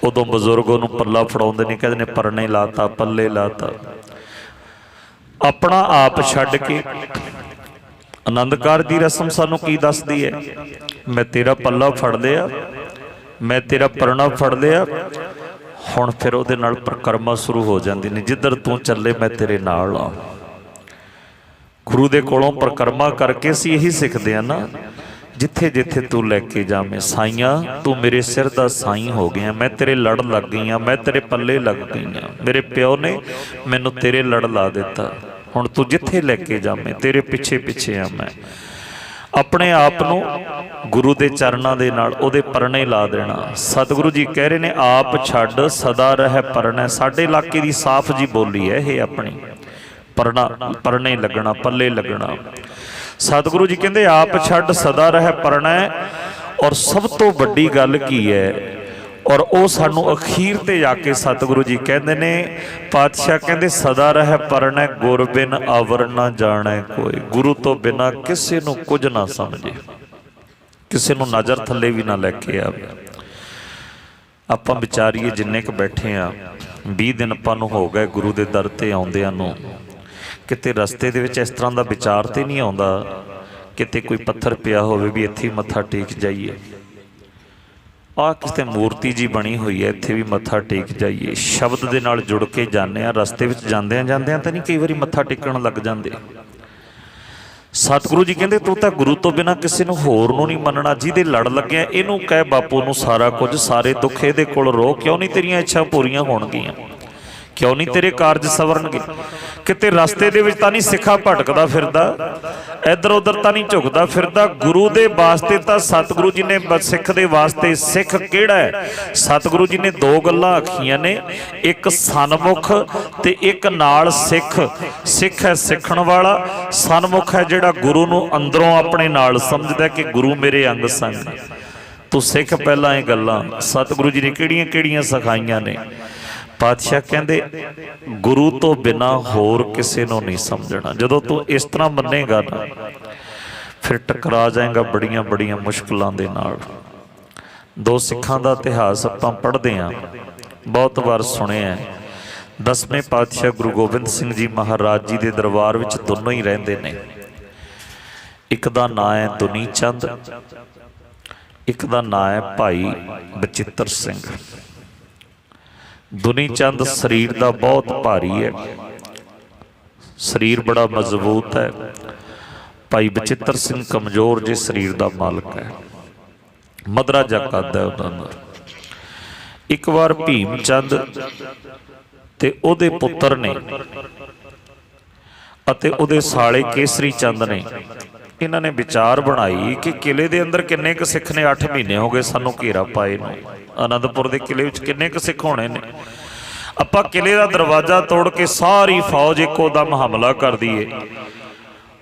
ਉਦੋਂ ਬਜ਼ੁਰਗ ਉਹਨੂੰ ਪੱਲਾ ਫੜਾਉਂਦੇ ਨੇ, ਕਹਿੰਦੇ ਨੇ ਪਰਨੇ ਲਾਤਾ, ਪੱਲੇ ਲਾਤਾ। ਆਪਣਾ ਆਪ ਛੱਡ ਕੇ ਆਨੰਦ ਕਾਰਜ ਦੀ ਰਸਮ ਸਾਨੂੰ ਕੀ ਦੱਸਦੀ ਹੈ? ਮੈਂ ਤੇਰਾ ਪੱਲਾ ਫੜ ਲਿਆ, ਮੈਂ ਤੇਰਾ ਪਰਨਾ ਫੜ ਲਿਆ, ਹੁਣ ਫਿਰ ਉਹਦੇ ਨਾਲ ਪ੍ਰਕਰਮਾ ਸ਼ੁਰੂ ਹੋ ਜਾਂਦੀ ਨੇ। ਜਿੱਧਰ ਤੂੰ ਚੱਲੇ ਮੈਂ ਤੇਰੇ ਨਾਲ ਆ। ਗੁਰੂ ਦੇ ਕੋਲੋਂ ਪ੍ਰਕਰਮਾ ਕਰਕੇ ਅਸੀਂ ਇਹੀ ਸਿੱਖਦੇ ਹਾਂ ਨਾ, ਜਿੱਥੇ ਜਿੱਥੇ ਤੂੰ ਲੈ ਕੇ ਜਾਵੇਂ। ਸਾਈਆਂ ਤੂੰ ਮੇਰੇ ਸਿਰ ਦਾ ਸਾਈਂ ਹੋ ਗਿਆ, ਮੈਂ ਤੇਰੇ ਲੜ ਲੱਗ ਗਈ ਹਾਂ, ਮੈਂ ਤੇਰੇ ਪੱਲੇ ਲੱਗ ਗਈ ਹਾਂ। ਮੇਰੇ ਪਿਓ ਨੇ ਮੈਨੂੰ ਤੇਰੇ ਲੜ ਲਾ ਦਿੱਤਾ, ਹੁਣ ਤੂੰ ਜਿੱਥੇ ਲੈ ਕੇ ਜਾਵੇਂ ਤੇਰੇ ਪਿੱਛੇ ਪਿੱਛੇ ਆ ਮੈਂ। ਆਪਣੇ ਆਪ ਨੂੰ ਗੁਰੂ ਦੇ ਚਰਨਾਂ ਦੇ ਨਾਲ ਉਹਦੇ ਪਰਨੇ ਲਾ ਦੇਣਾ। ਸਤਿਗੁਰੂ ਜੀ ਕਹਿ ਰਹੇ ਨੇ ਆਪ ਛੱਡ ਸਦਾ ਰਹਿ ਪਰਣਾ। ਸਾਡੇ ਇਲਾਕੇ ਦੀ ਸਾਫ਼ ਜੀ ਬੋਲੀ ਹੈ ਇਹ ਆਪਣੀ। ਪਰਨਾ, ਪਰਨੇ ਲੱਗਣਾ, ਪੱਲੇ ਲੱਗਣਾ। ਸਤਿਗੁਰੂ ਜੀ ਕਹਿੰਦੇ ਆਪ ਛੱਡ ਸਦਾ ਰਹਿ ਪਰਣਾ। ਔਰ ਸਭ ਤੋਂ ਵੱਡੀ ਗੱਲ ਕੀ ਹੈ? ਔਰ ਉਹ ਸਾਨੂੰ ਅਖੀਰ ਤੇ ਜਾ ਕੇ ਸਤਿਗੁਰੂ ਜੀ ਕਹਿੰਦੇ ਨੇ, ਪਾਤਸ਼ਾਹ ਕਹਿੰਦੇ ਸਦਾ ਰਹਿ ਪਰਣਾ, ਗੁਰ ਬਿਨ ਅਵਰ ਨਾ ਜਾਣੈ ਕੋਈ। ਗੁਰੂ ਤੋਂ ਬਿਨਾ ਕਿਸੇ ਨੂੰ ਕੁਝ ਨਾ ਸਮਝੇ, ਕਿਸੇ ਨੂੰ ਨਜ਼ਰ ਥੱਲੇ ਵੀ ਨਾ ਲੈ ਕੇ ਆਵੇ। ਆਪਾਂ ਵਿਚਾਰੀਏ ਜਿੰਨੇ ਕੁ ਬੈਠੇ ਆ, 20 ਦਿਨ ਆਪਾਂ ਨੂੰ ਹੋ ਗਏ ਗੁਰੂ ਦੇ ਦਰ ਤੇ ਆਉਂਦਿਆਂ ਨੂੰ। ਕਿਤੇ ਰਸਤੇ ਦੇ ਵਿੱਚ ਇਸ ਤਰ੍ਹਾਂ ਦਾ ਵਿਚਾਰ ਤੇ ਨਹੀਂ ਆਉਂਦਾ ਕਿਤੇ ਕੋਈ ਪੱਥਰ ਪਿਆ ਹੋਵੇ ਵੀ ਇੱਥੇ ਹੀ ਮੱਥਾ ਟੇਕ ਜਾਈਏ। ਆਹ ਕਿਤੇ ਮੂਰਤੀ ਜੀ ਬਣੀ ਹੋਈ ਹੈ, ਇੱਥੇ ਵੀ ਮੱਥਾ ਟੇਕ ਜਾਈਏ। ਸ਼ਬਦ ਦੇ ਨਾਲ ਜੁੜ ਕੇ ਜਾਂਦੇ ਹਾਂ। ਰਸਤੇ ਵਿੱਚ ਜਾਂਦਿਆਂ ਜਾਂਦਿਆਂ ਤਾਂ ਨਹੀਂ ਕਈ ਵਾਰੀ ਮੱਥਾ ਟੇਕਣ ਲੱਗ ਜਾਂਦੇ। ਸਤਿਗੁਰੂ ਜੀ ਕਹਿੰਦੇ ਤੂੰ ਤਾਂ ਗੁਰੂ ਤੋਂ ਬਿਨਾਂ ਕਿਸੇ ਨੂੰ ਹੋਰ ਨੂੰ ਨਹੀਂ ਮੰਨਣਾ। ਜਿਹਦੇ ਲੜ ਲੱਗਿਆ ਇਹਨੂੰ ਕਹਿ ਬਾਪੂ ਨੂੰ ਸਾਰਾ ਕੁਝ, ਸਾਰੇ ਦੁੱਖ ਇਹਦੇ ਕੋਲ ਰੋ। ਕਿਉਂ ਨਹੀਂ ਤੇਰੀਆਂ ਇੱਛਾ ਪੂਰੀਆਂ ਹੋਣਗੀਆਂ? ਕਿਉਂ ਨਹੀਂ ਤੇਰੇ ਕਾਰਜ ਸਵਰਨਗੇ? ਕਿਤੇ ਰਸਤੇ ਦੇ ਵਿੱਚ ਤਾਂ ਨਹੀਂ ਸਿੱਖਾ ਭਟਕਦਾ ਫਿਰਦਾ, ਇੱਧਰ ਉੱਧਰ ਤਾਂ ਨਹੀਂ ਝੁਕਦਾ ਫਿਰਦਾ। ਗੁਰੂ ਦੇ ਵਾਸਤੇ ਤਾਂ ਸਤਿਗੁਰੂ ਜੀ ਨੇ, ਸਿੱਖ ਦੇ ਵਾਸਤੇ ਸਿੱਖ ਕਿਹੜਾ ਹੈ? ਸਤਿਗੁਰੂ ਜੀ ਨੇ ਦੋ ਗੱਲਾਂ ਆਖੀਆਂ ਨੇ, ਇੱਕ ਸਨਮੁਖ ਤੇ ਇੱਕ ਨਾਲ ਸਿੱਖ। ਸਿੱਖ ਹੈ ਸਿੱਖਣ ਵਾਲਾ, ਸਨਮੁਖ ਹੈ ਜਿਹੜਾ ਗੁਰੂ ਨੂੰ ਅੰਦਰੋਂ ਆਪਣੇ ਨਾਲ ਸਮਝਦਾ ਕਿ ਗੁਰੂ ਮੇਰੇ ਅੰਗ ਸੰਗ। ਤੂੰ ਸਿੱਖ ਪਹਿਲਾਂ ਇਹ ਗੱਲਾਂ। ਸਤਿਗੁਰੂ ਜੀ ਨੇ ਕਿਹੜੀਆਂ ਕਿਹੜੀਆਂ ਸਿਖਾਈਆਂ ਨੇ? ਪਾਤਸ਼ਾਹ ਕਹਿੰਦੇ ਗੁਰੂ ਤੋਂ ਬਿਨਾਂ ਹੋਰ ਕਿਸੇ ਨੂੰ ਨਹੀਂ ਸਮਝਣਾ। ਜਦੋਂ ਤੂੰ ਇਸ ਤਰ੍ਹਾਂ ਮੰਨੇਗਾ ਨਾ, ਫਿਰ ਟਕਰਾ ਜਾਏਗਾ ਬੜੀਆਂ ਬੜੀਆਂ ਮੁਸ਼ਕਲਾਂ ਦੇ ਨਾਲ। ਦੋ ਸਿੱਖਾਂ ਦਾ ਇਤਿਹਾਸ ਆਪਾਂ ਪੜ੍ਹਦੇ ਹਾਂ, ਬਹੁਤ ਵਾਰ ਸੁਣਿਆ। 10ਵੇਂ ਪਾਤਸ਼ਾਹ ਗੁਰੂ ਗੋਬਿੰਦ ਸਿੰਘ ਜੀ ਮਹਾਰਾਜ ਜੀ ਦੇ ਦਰਬਾਰ ਵਿੱਚ ਦੋਨੋਂ ਹੀ ਰਹਿੰਦੇ ਨੇ। ਇੱਕ ਦਾ ਨਾਂ ਹੈ ਦੁਨੀ ਚੰਦ, ਇੱਕ ਦਾ ਨਾਂ ਹੈ ਭਾਈ ਬਚਿੱਤਰ ਸਿੰਘ। ਦੁਨੀ ਚੰਦ ਸਰੀਰ ਦਾ ਬਹੁਤ ਭਾਰੀ ਹੈ, ਸਰੀਰ ਬੜਾ ਮਜ਼ਬੂਤ ਹੈ। ਭਾਈ ਬਚਿੱਤਰ ਸਿੰਘ ਕਮਜ਼ੋਰ ਜੇ ਸਰੀਰ ਦਾ ਮਾਲਕ ਹੈ, ਮਧਰਾ ਜਾ ਕੱਦ ਹੈ ਉਹਨਾਂ ਦਾ। ਇੱਕ ਵਾਰ ਭੀਮ ਚੰਦ ਤੇ ਉਹਦੇ ਪੁੱਤਰ ਨੇ ਅਤੇ ਉਹਦੇ ਸਾਲੇ ਕੇਸਰੀ ਚੰਦ ਨੇ, ਇਹਨਾਂ ਨੇ ਵਿਚਾਰ ਬਣਾਈ ਕਿ ਕਿਲੇ ਦੇ ਅੰਦਰ ਕਿੰਨੇ ਕੁ ਸਿੱਖ ਨੇ? 8 ਮਹੀਨੇ ਹੋ ਗਏ ਸਾਨੂੰ ਘੇਰਾ ਪਾਏ ਨੂੰ। ਆਨੰਦਪੁਰ ਦੇ ਕਿਲੇ ਵਿੱਚ ਕਿੰਨੇ ਕੁ ਸਿੱਖ ਹੋਣੇ ਨੇ? ਆਪਾਂ ਕਿਲੇ ਦਾ ਦਰਵਾਜ਼ਾ ਤੋੜ ਕੇ ਸਾਰੀ ਫੌਜ ਇੱਕੋ ਦਮ ਹਮਲਾ ਕਰ ਦਈਏ।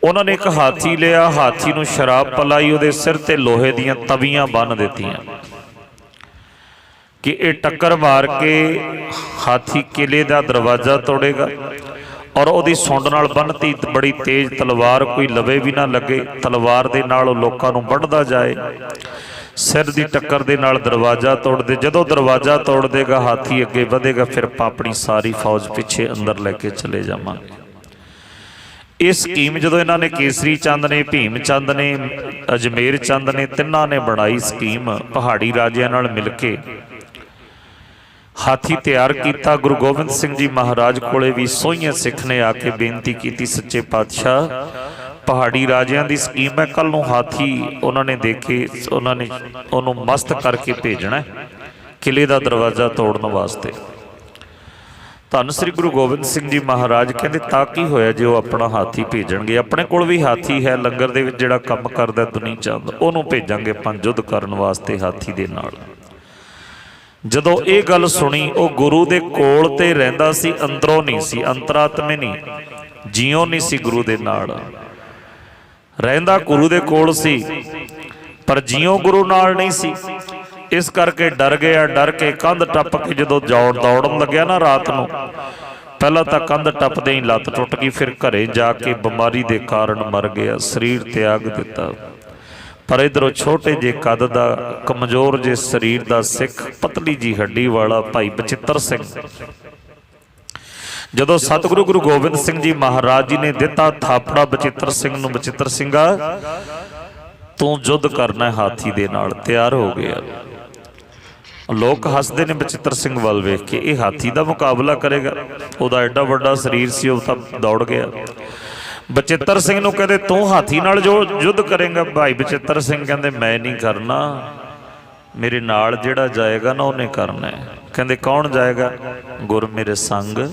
ਉਹਨਾਂ ਨੇ ਇੱਕ ਹਾਥੀ ਲਿਆ, ਹਾਥੀ ਨੂੰ ਸ਼ਰਾਬ ਪਿਲਾਈ, ਉਹਦੇ ਸਿਰ ਤੇ ਲੋਹੇ ਦੀਆਂ ਤਵੀਆਂ ਬੰਨ੍ਹ ਦਿੱਤੀਆਂ ਕਿ ਇਹ ਟੱਕਰ ਮਾਰ ਕੇ ਹਾਥੀ ਕਿਲੇ ਦਾ ਦਰਵਾਜ਼ਾ ਤੋੜੇਗਾ। ਔਰ ਉਹਦੀ ਸੁੰਡ ਨਾਲ ਬੰਨ੍ਹਤੀ ਬੜੀ ਤੇਜ਼ ਤਲਵਾਰ, ਕੋਈ ਲਵੇ ਵੀ ਨਾ ਲੱਗੇ। ਤਲਵਾਰ ਦੇ ਨਾਲ ਉਹ ਲੋਕਾਂ ਨੂੰ ਵੱਢਦਾ ਜਾਏ। ਸਿਰ ਦੀ ਟੱਕਰ ਦੇ ਨਾਲ ਦਰਵਾਜ਼ਾ ਤੋੜ ਦੇ। ਜਦੋਂ ਦਰਵਾਜ਼ਾ ਤੋੜ ਦੇਗਾ, ਹਾਥੀ ਅੱਗੇ ਵਧੇਗਾ, ਫਿਰ ਆਪਾਂ ਆਪਣੀ ਸਾਰੀ ਫੌਜ ਪਿੱਛੇ ਅੰਦਰ ਲੈ ਕੇ ਚਲੇ ਜਾਵਾਂਗੇ। ਇਹ ਸਕੀਮ ਜਦੋਂ ਇਹਨਾਂ ਨੇ ਕੇਸਰੀ ਚੰਦ ਨੇ, ਭੀਮ ਚੰਦ ਨੇ, ਅਜਮੇਰ ਚੰਦ ਨੇ, ਤਿੰਨਾਂ ਨੇ ਬਣਾਈ ਸਕੀਮ ਪਹਾੜੀ ਰਾਜਿਆਂ ਨਾਲ ਮਿਲ ਕੇ। ਹਾਥੀ ਤਿਆਰ ਕੀਤਾ। ਗੁਰੂ ਗੋਬਿੰਦ ਸਿੰਘ ਜੀ ਮਹਾਰਾਜ ਕੋਲੇ ਵੀ ਸੋਹੀਆਂ ਸਿੱਖ ਨੇ ਆ ਕੇ ਬੇਨਤੀ ਕੀਤੀ, ਸੱਚੇ ਪਾਤਸ਼ਾਹ ਪਹਾੜੀ ਰਾਜਿਆਂ ਦੀ ਸਕੀਮ ਹੈ, ਕੱਲ ਨੂੰ ਹਾਥੀ ਉਹਨਾਂ ਨੇ ਦੇਖੇ, ਉਹਨਾਂ ਨੇ ਉਹਨੂੰ ਮਸਤ ਕਰਕੇ ਭੇਜਣਾ ਕਿਲੇ ਦਾ ਦਰਵਾਜ਼ਾ ਤੋੜਨ ਵਾਸਤੇ। ਧੰਨ ਸ੍ਰੀ ਗੁਰੂ ਗੋਬਿੰਦ ਸਿੰਘ ਜੀ ਮਹਾਰਾਜ ਕਹਿੰਦੇ ਤਾਂ ਕੀ ਹੋਇਆ ਜੇ ਉਹ ਆਪਣਾ ਹਾਥੀ ਭੇਜਣਗੇ, ਆਪਣੇ ਕੋਲ ਵੀ ਹਾਥੀ ਹੈ, ਲੰਗਰ ਦੇ ਵਿੱਚ ਜਿਹੜਾ ਕੰਮ ਕਰਦਾ ਦੁਨੀ ਚੰਦ, ਉਹਨੂੰ ਭੇਜਾਂਗੇ ਆਪਾਂ ਯੁੱਧ ਕਰਨ ਵਾਸਤੇ ਹਾਥੀ ਦੇ ਨਾਲ। ਜਦੋਂ ਇਹ ਗੱਲ ਸੁਣੀ, ਉਹ ਗੁਰੂ ਦੇ ਕੋਲ ਤੇ ਰਹਿੰਦਾ ਸੀ, ਅੰਦਰੋਂ ਨਹੀਂ ਸੀ, ਅੰਤਰਾਤਮੇ ਨਹੀਂ, ਜਿਉਂ ਨਹੀਂ ਸੀ ਗੁਰੂ ਦੇ ਨਾਲ ਰਹਿੰਦਾ, ਗੁਰੂ ਦੇ ਕੋਲ ਸੀ ਪਰ ਜਿਉਂ ਗੁਰੂ ਨਾਲ ਨਹੀਂ ਸੀ। ਇਸ ਕਰਕੇ ਡਰ ਗਿਆ। ਡਰ ਕੇ ਕੰਧ ਟੱਪ ਕੇ ਜਦੋਂ ਦੌੜਨ ਲੱਗਿਆ ਨਾ ਰਾਤ ਨੂੰ, ਪਹਿਲਾਂ ਤਾਂ ਕੰਧ ਟੱਪਦੇ ਹੀ ਲੱਤ ਟੁੱਟ ਗਈ, ਫਿਰ ਘਰੇ ਜਾ ਕੇ ਬਿਮਾਰੀ ਦੇ ਕਾਰਨ ਮਰ ਗਿਆ, ਸਰੀਰ ਤਿਆਗ ਦਿੱਤਾ। ਪਰ ਇਧਰੋਂ ਛੋਟੇ ਜਿਹੇ ਕੱਦ ਦਾ, ਕਮਜ਼ੋਰ ਜਿਹੇ ਸਰੀਰ ਦਾ ਸਿੱਖ, ਪਤਲੀ ਜੀ ਹੱਡੀ ਵਾਲਾ ਭਾਈ ਬਚਿੱਤਰ ਸਿੰਘ, ਜਦੋਂ ਸਤਿਗੁਰੂ ਗੁਰੂ ਗੋਬਿੰਦ ਸਿੰਘ ਜੀ ਮਹਾਰਾਜ ਜੀ ਨੇ ਦਿੱਤਾ ਥਾਪੜਾ ਬਚਿੱਤਰ ਸਿੰਘ ਨੂੰ, ਬਚਿੱਤਰ ਸਿੰਘਾ ਤੂੰ ਯੁੱਧ ਕਰਨਾ ਹਾਥੀ ਦੇ ਨਾਲ, ਤਿਆਰ ਹੋ ਗਿਆ। ਲੋਕ ਹੱਸਦੇ ਨੇ ਬਚਿੱਤਰ ਸਿੰਘ ਵੱਲ ਵੇਖ ਕੇ, ਇਹ ਹਾਥੀ ਦਾ ਮੁਕਾਬਲਾ ਕਰੇਗਾ, ਉਹਦਾ ਐਡਾ ਵੱਡਾ ਸਰੀਰ ਸੀ, ਉਹ ਤਾਂ ਦੌੜ ਗਿਆ। ਬਚਿੱਤਰ ਸਿੰਘ ਨੂੰ ਕਹਿੰਦੇ ਤੂੰ ਹਾਥੀ ਨਾਲ ਜੋ ਯੁੱਧ ਕਰੇਗਾ? ਭਾਈ ਬਚਿੱਤਰ ਸਿੰਘ ਕਹਿੰਦੇ ਮੈਂ ਨਹੀਂ ਕਰਨਾ, ਮੇਰੇ ਨਾਲ ਜਿਹੜਾ ਜਾਏਗਾ ਨਾ ਉਹਨੇ ਕਰਨਾ। ਕਹਿੰਦੇ ਕੌਣ ਜਾਏਗਾ? ਗੁਰ ਮੇਰੇ ਸੰਗ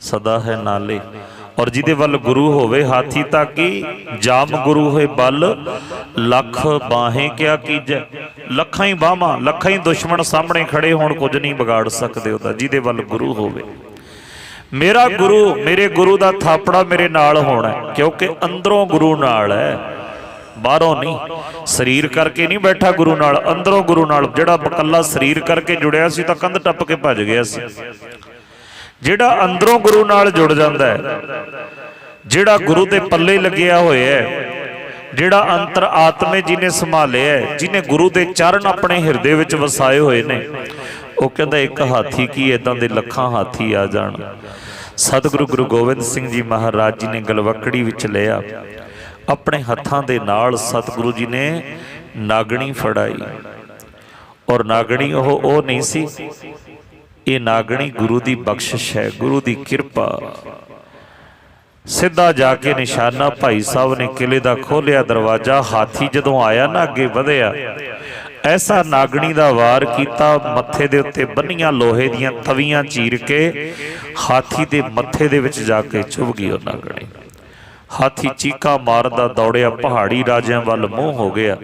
ਸਦਾ ਹੈ ਨਾਲੇ, ਔਰ ਜਿਹਦੇ ਵੱਲ ਗੁਰੂ ਹੋਵੇ ਹਾਥੀ ਤਾਂ ਕੀ, ਜਾਮ ਗੁਰੂ ਹੋਏ ਬਲ ਲੱਖ ਬਾਹੇ ਕਿਆ ਕੀਜੈ। ਲੱਖਾਂ ਹੀ ਬਾਹਾਂ, ਲੱਖਾਂ ਹੀ ਦੁਸ਼ਮਣ ਸਾਹਮਣੇ ਖੜੇ ਹੋਣ, ਕੁਝ ਨਹੀਂ ਵਿਗਾੜ ਸਕਦੇ ਉਹਦਾ, ਜਿਹਦੇ ਵੱਲ ਗੁਰੂ ਹੋਵੇ। ਮੇਰਾ ਗੁਰੂ, ਮੇਰੇ ਗੁਰੂ ਦਾ ਥਾਪੜਾ ਮੇਰੇ ਨਾਲ ਹੋਣਾ, ਕਿਉਂਕਿ ਅੰਦਰੋਂ ਗੁਰੂ ਨਾਲ ਹੈ, ਬਾਹਰੋਂ ਨਹੀਂ। ਸਰੀਰ ਕਰਕੇ ਨਹੀਂ ਬੈਠਾ ਗੁਰੂ ਨਾਲ, ਅੰਦਰੋਂ ਗੁਰੂ ਨਾਲ। ਜਿਹੜਾ ਇਕੱਲਾ ਸਰੀਰ ਕਰਕੇ ਜੁੜਿਆ ਸੀ ਤਾਂ ਕੰਧ ਟੱਪ ਕੇ ਭੱਜ ਗਿਆ ਸੀ। ਜਿਹੜਾ ਅੰਦਰੋਂ ਗੁਰੂ ਨਾਲ ਜੁੜ ਜਾਂਦਾ ਹੈ, ਜਿਹੜਾ ਗੁਰੂ ਦੇ ਪੱਲੇ ਲੱਗਿਆ ਹੋਇਆ ਹੈ, ਜਿਹੜਾ ਅੰਤਰ ਆਤਮੇ ਜਿਹਨੇ ਸੰਭਾਲਿਆ, ਜਿਹਨੇ ਗੁਰੂ ਦੇ ਚਰਨ ਆਪਣੇ ਹਿਰਦੇ ਵਿੱਚ ਵਸਾਏ ਹੋਏ ਨੇ, ਉਹ ਕਹਿੰਦਾ ਇੱਕ ਹਾਥੀ ਕੀ ਇੱਦਾਂ ਦੇ ਲੱਖਾਂ ਹਾਥੀ ਆ ਜਾਣ। ਸਤਿਗੁਰੂ ਗੁਰੂ ਗੋਬਿੰਦ ਸਿੰਘ ਜੀ ਮਹਾਰਾਜ ਜੀ ਨੇ ਗਲਵੱਕੜੀ ਵਿੱਚ ਲਿਆ, ਆਪਣੇ ਹੱਥਾਂ ਦੇ ਨਾਲ ਸਤਿਗੁਰੂ ਜੀ ਨੇ ਨਾਗਣੀ ਫੜਾਈ, ਔਰ ਨਾਗਣੀ ਉਹ ਨਹੀਂ ਸੀ, ਇਹ ਨਾਗਣੀ ਗੁਰੂ ਦੀ ਬਖਸ਼ਿਸ਼ ਹੈ, ਗੁਰੂ ਦੀ ਕਿਰਪਾ। ਸਿੱਧਾ ਜਾ ਕੇ ਨਿਸ਼ਾਨਾ ਭਾਈ ਸਾਹਿਬ ਨੇ ਕਿਲੇ ਦਾ ਖੋਲਿਆ ਦਰਵਾਜ਼ਾ, ਹਾਥੀ ਜਦੋਂ ਆਇਆ ਨਾ ਅੱਗੇ ਵਧਿਆ, ਐਸਾ ਨਾਗਣੀ ਦਾ ਵਾਰ ਕੀਤਾ, ਮੱਥੇ ਦੇ ਉੱਤੇ ਬੰਨੀਆਂ ਲੋਹੇ ਦੀਆਂ ਤਵੀਆਂ ਚੀਰ ਕੇ ਹਾਥੀ ਦੇ ਮੱਥੇ ਦੇ ਵਿੱਚ ਜਾ ਕੇ ਚੁਭ ਗਈ ਉਹ ਨਾਗਣੀ। ਹਾਥੀ ਚੀਕਾ ਮਾਰਦਾ ਦੌੜਿਆ, ਪਹਾੜੀ ਰਾਜਿਆਂ ਵੱਲ ਮੂੰਹ ਹੋ ਗਿਆ।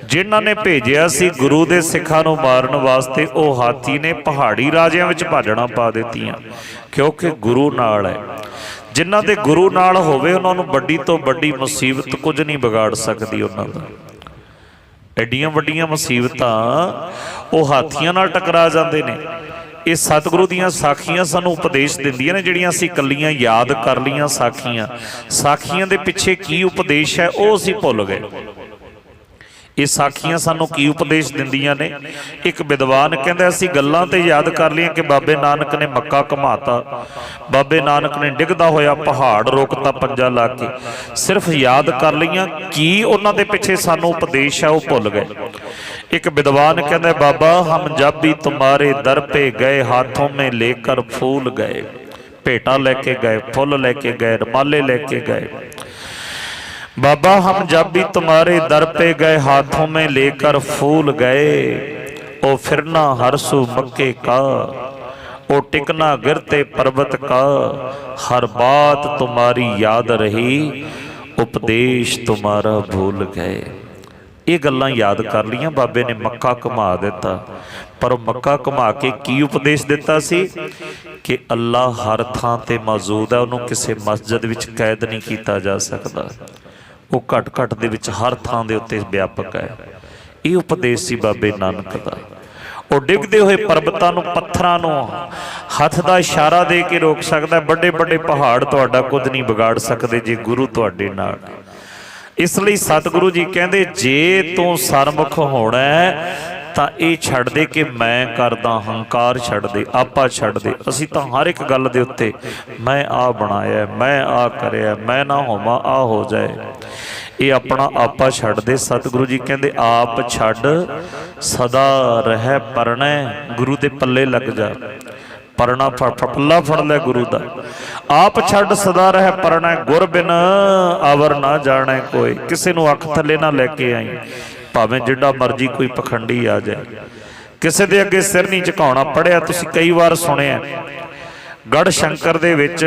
ਜਿਨ੍ਹਾਂ ਨੇ ਭੇਜਿਆ ਸੀ ਗੁਰੂ ਦੇ ਸਿੱਖਾਂ ਨੂੰ ਮਾਰਨ ਵਾਸਤੇ, ਉਹ ਹਾਥੀ ਨੇ ਪਹਾੜੀ ਰਾਜਿਆਂ ਵਿੱਚ ਭਾਜਣਾ ਪਾ ਦਿੱਤੀਆਂ, ਕਿਉਂਕਿ ਗੁਰੂ ਨਾਲ ਹੈ। ਜਿਨ੍ਹਾਂ ਦੇ ਗੁਰੂ ਨਾਲ ਹੋਵੇ ਉਹਨਾਂ ਨੂੰ ਵੱਡੀ ਤੋਂ ਵੱਡੀ ਮੁਸੀਬਤ ਕੁਝ ਨਹੀਂ ਵਿਗਾੜ ਸਕਦੀ ਉਹਨਾਂ ਦਾ। ਐਡੀਆਂ ਵੱਡੀਆਂ ਮੁਸੀਬਤਾਂ ਉਹ ਹਾਥੀਆਂ ਨਾਲ ਟਕਰਾ ਜਾਂਦੇ ਨੇ। ਇਹ ਸਤਿਗੁਰੂ ਦੀਆਂ ਸਾਖੀਆਂ ਸਾਨੂੰ ਉਪਦੇਸ਼ ਦਿੰਦੀਆਂ ਨੇ, ਜਿਹੜੀਆਂ ਅਸੀਂ ਇਕੱਲੀਆਂ ਯਾਦ ਕਰ ਲਈਆਂ ਸਾਖੀਆਂ। ਸਾਖੀਆਂ ਦੇ ਪਿੱਛੇ ਕੀ ਉਪਦੇਸ਼ ਹੈ ਉਹ ਅਸੀਂ ਭੁੱਲ ਗਏ। ਇਹ ਸਾਖੀਆਂ ਸਾਨੂੰ ਕੀ ਉਪਦੇਸ਼ ਦਿੰਦੀਆਂ ਨੇ? ਇੱਕ ਵਿਦਵਾਨ ਕਹਿੰਦਾ ਅਸੀਂ ਗੱਲਾਂ ਤੇ ਯਾਦ ਕਰ ਲਈਆਂ ਕਿ ਬਾਬੇ ਨਾਨਕ ਨੇ ਮੱਕਾ ਘੁਮਾਤਾ, ਬਾਬੇ ਨਾਨਕ ਨੇ ਡਿੱਗਦਾ ਹੋਇਆ ਪਹਾੜ ਰੋਕਤਾ ਪੰਜਾ ਲਾ ਕੇ, ਸਿਰਫ ਯਾਦ ਕਰ ਲਈਆਂ। ਕੀ ਉਹਨਾਂ ਦੇ ਪਿੱਛੇ ਸਾਨੂੰ ਉਪਦੇਸ਼ ਹੈ ਉਹ ਭੁੱਲ ਗਏ। एक विद्वान कहते बाबा हम जब भी तुम्हारे दर पे गए हाथों में लेकर फूल गए, भेटा लेके गए, फुल लेके गए, रुमाले लेके गए। बाबा हम जब भी तुम्हारे दर पे गए हाथों में लेकर फूल गए, ओ फिरना हरसू मक्के का, ओ टिकना गिरते पर्वत का, हर बात तुम्हारी याद रही, उपदेश तुम्हारा भूल गए। ये गल्लां याद कर लियां। बाबे ने मक्का घुमा दिता, पर मक्का घुमा के की उपदेश दिता सी कि अल्लाह हर थां ते मौजूद है, उन्होंने किसी मस्जिद विच कैद नहीं किया जा सकता, वो घट घट दे विच हर थां दे उत्ते व्यापक है। ये उपदेश सी बाबे नानक दा। वो डिगदे हुए पर्वतां नूं पत्थरां नूं हथ दा इशारा दे के रोक सकता है। बड़े बड़े पहाड़ तुहाडा कुछ नहीं बिगाड़ सकते जे गुरु तुहाडे नाल। इसलिए सतगुरु जी कहते जे तू सरमुख होना है तो ये छड़ दे कि मैं करदा, हंकार छड़ दे, आपा छड़ दे। असी तो हर एक गल दे उत्ते मैं आ बनाया, मैं आ करया, मैं ना होवां आ हो जाए। ਇਹ ਆਪਣਾ ਆਪਾ ਛੱਡ ਦੇ। ਸਤਿਗੁਰੂ ਜੀ ਕਹਿੰਦੇ ਆਪ ਛੱਡ ਸਦਾ ਰਹਿ ਪਰਣੈ, ਗੁਰੂ ਦੇ ਪੱਲੇ ਲੱਗ ਜਾ। ਪਰਣਾ ਪੱਲਾ ਫੜ ਲੈ ਗੁਰੂ ਦਾ। ਆਪ ਛੱਡ ਸਦਾ ਰਹਿ ਪਰਣੈ, ਗੁਰ ਬਿਨ ਆਵਰ ਨਾ ਜਾਣੈ ਕੋਈ। ਕਿਸੇ ਨੂੰ ਅੱਖ ਥੱਲੇ ਨਾ ਲੈ ਕੇ ਆਈ, ਭਾਵੇਂ ਜਿੱਡਾ ਮਰਜੀ ਕੋਈ ਪਖੰਡੀ ਆ ਜਾਏ। ਕਿਸੇ ਦੇ ਅੱਗੇ ਸਿਰ ਨਹੀਂ ਝੁਕਾਉਣਾ। ਪੜ੍ਹਿਆ ਤੁਸੀਂ ਕਈ ਵਾਰ ਸੁਣਿਆ, ਗੜ੍ਹ ਸ਼ੰਕਰ ਦੇ ਵਿੱਚ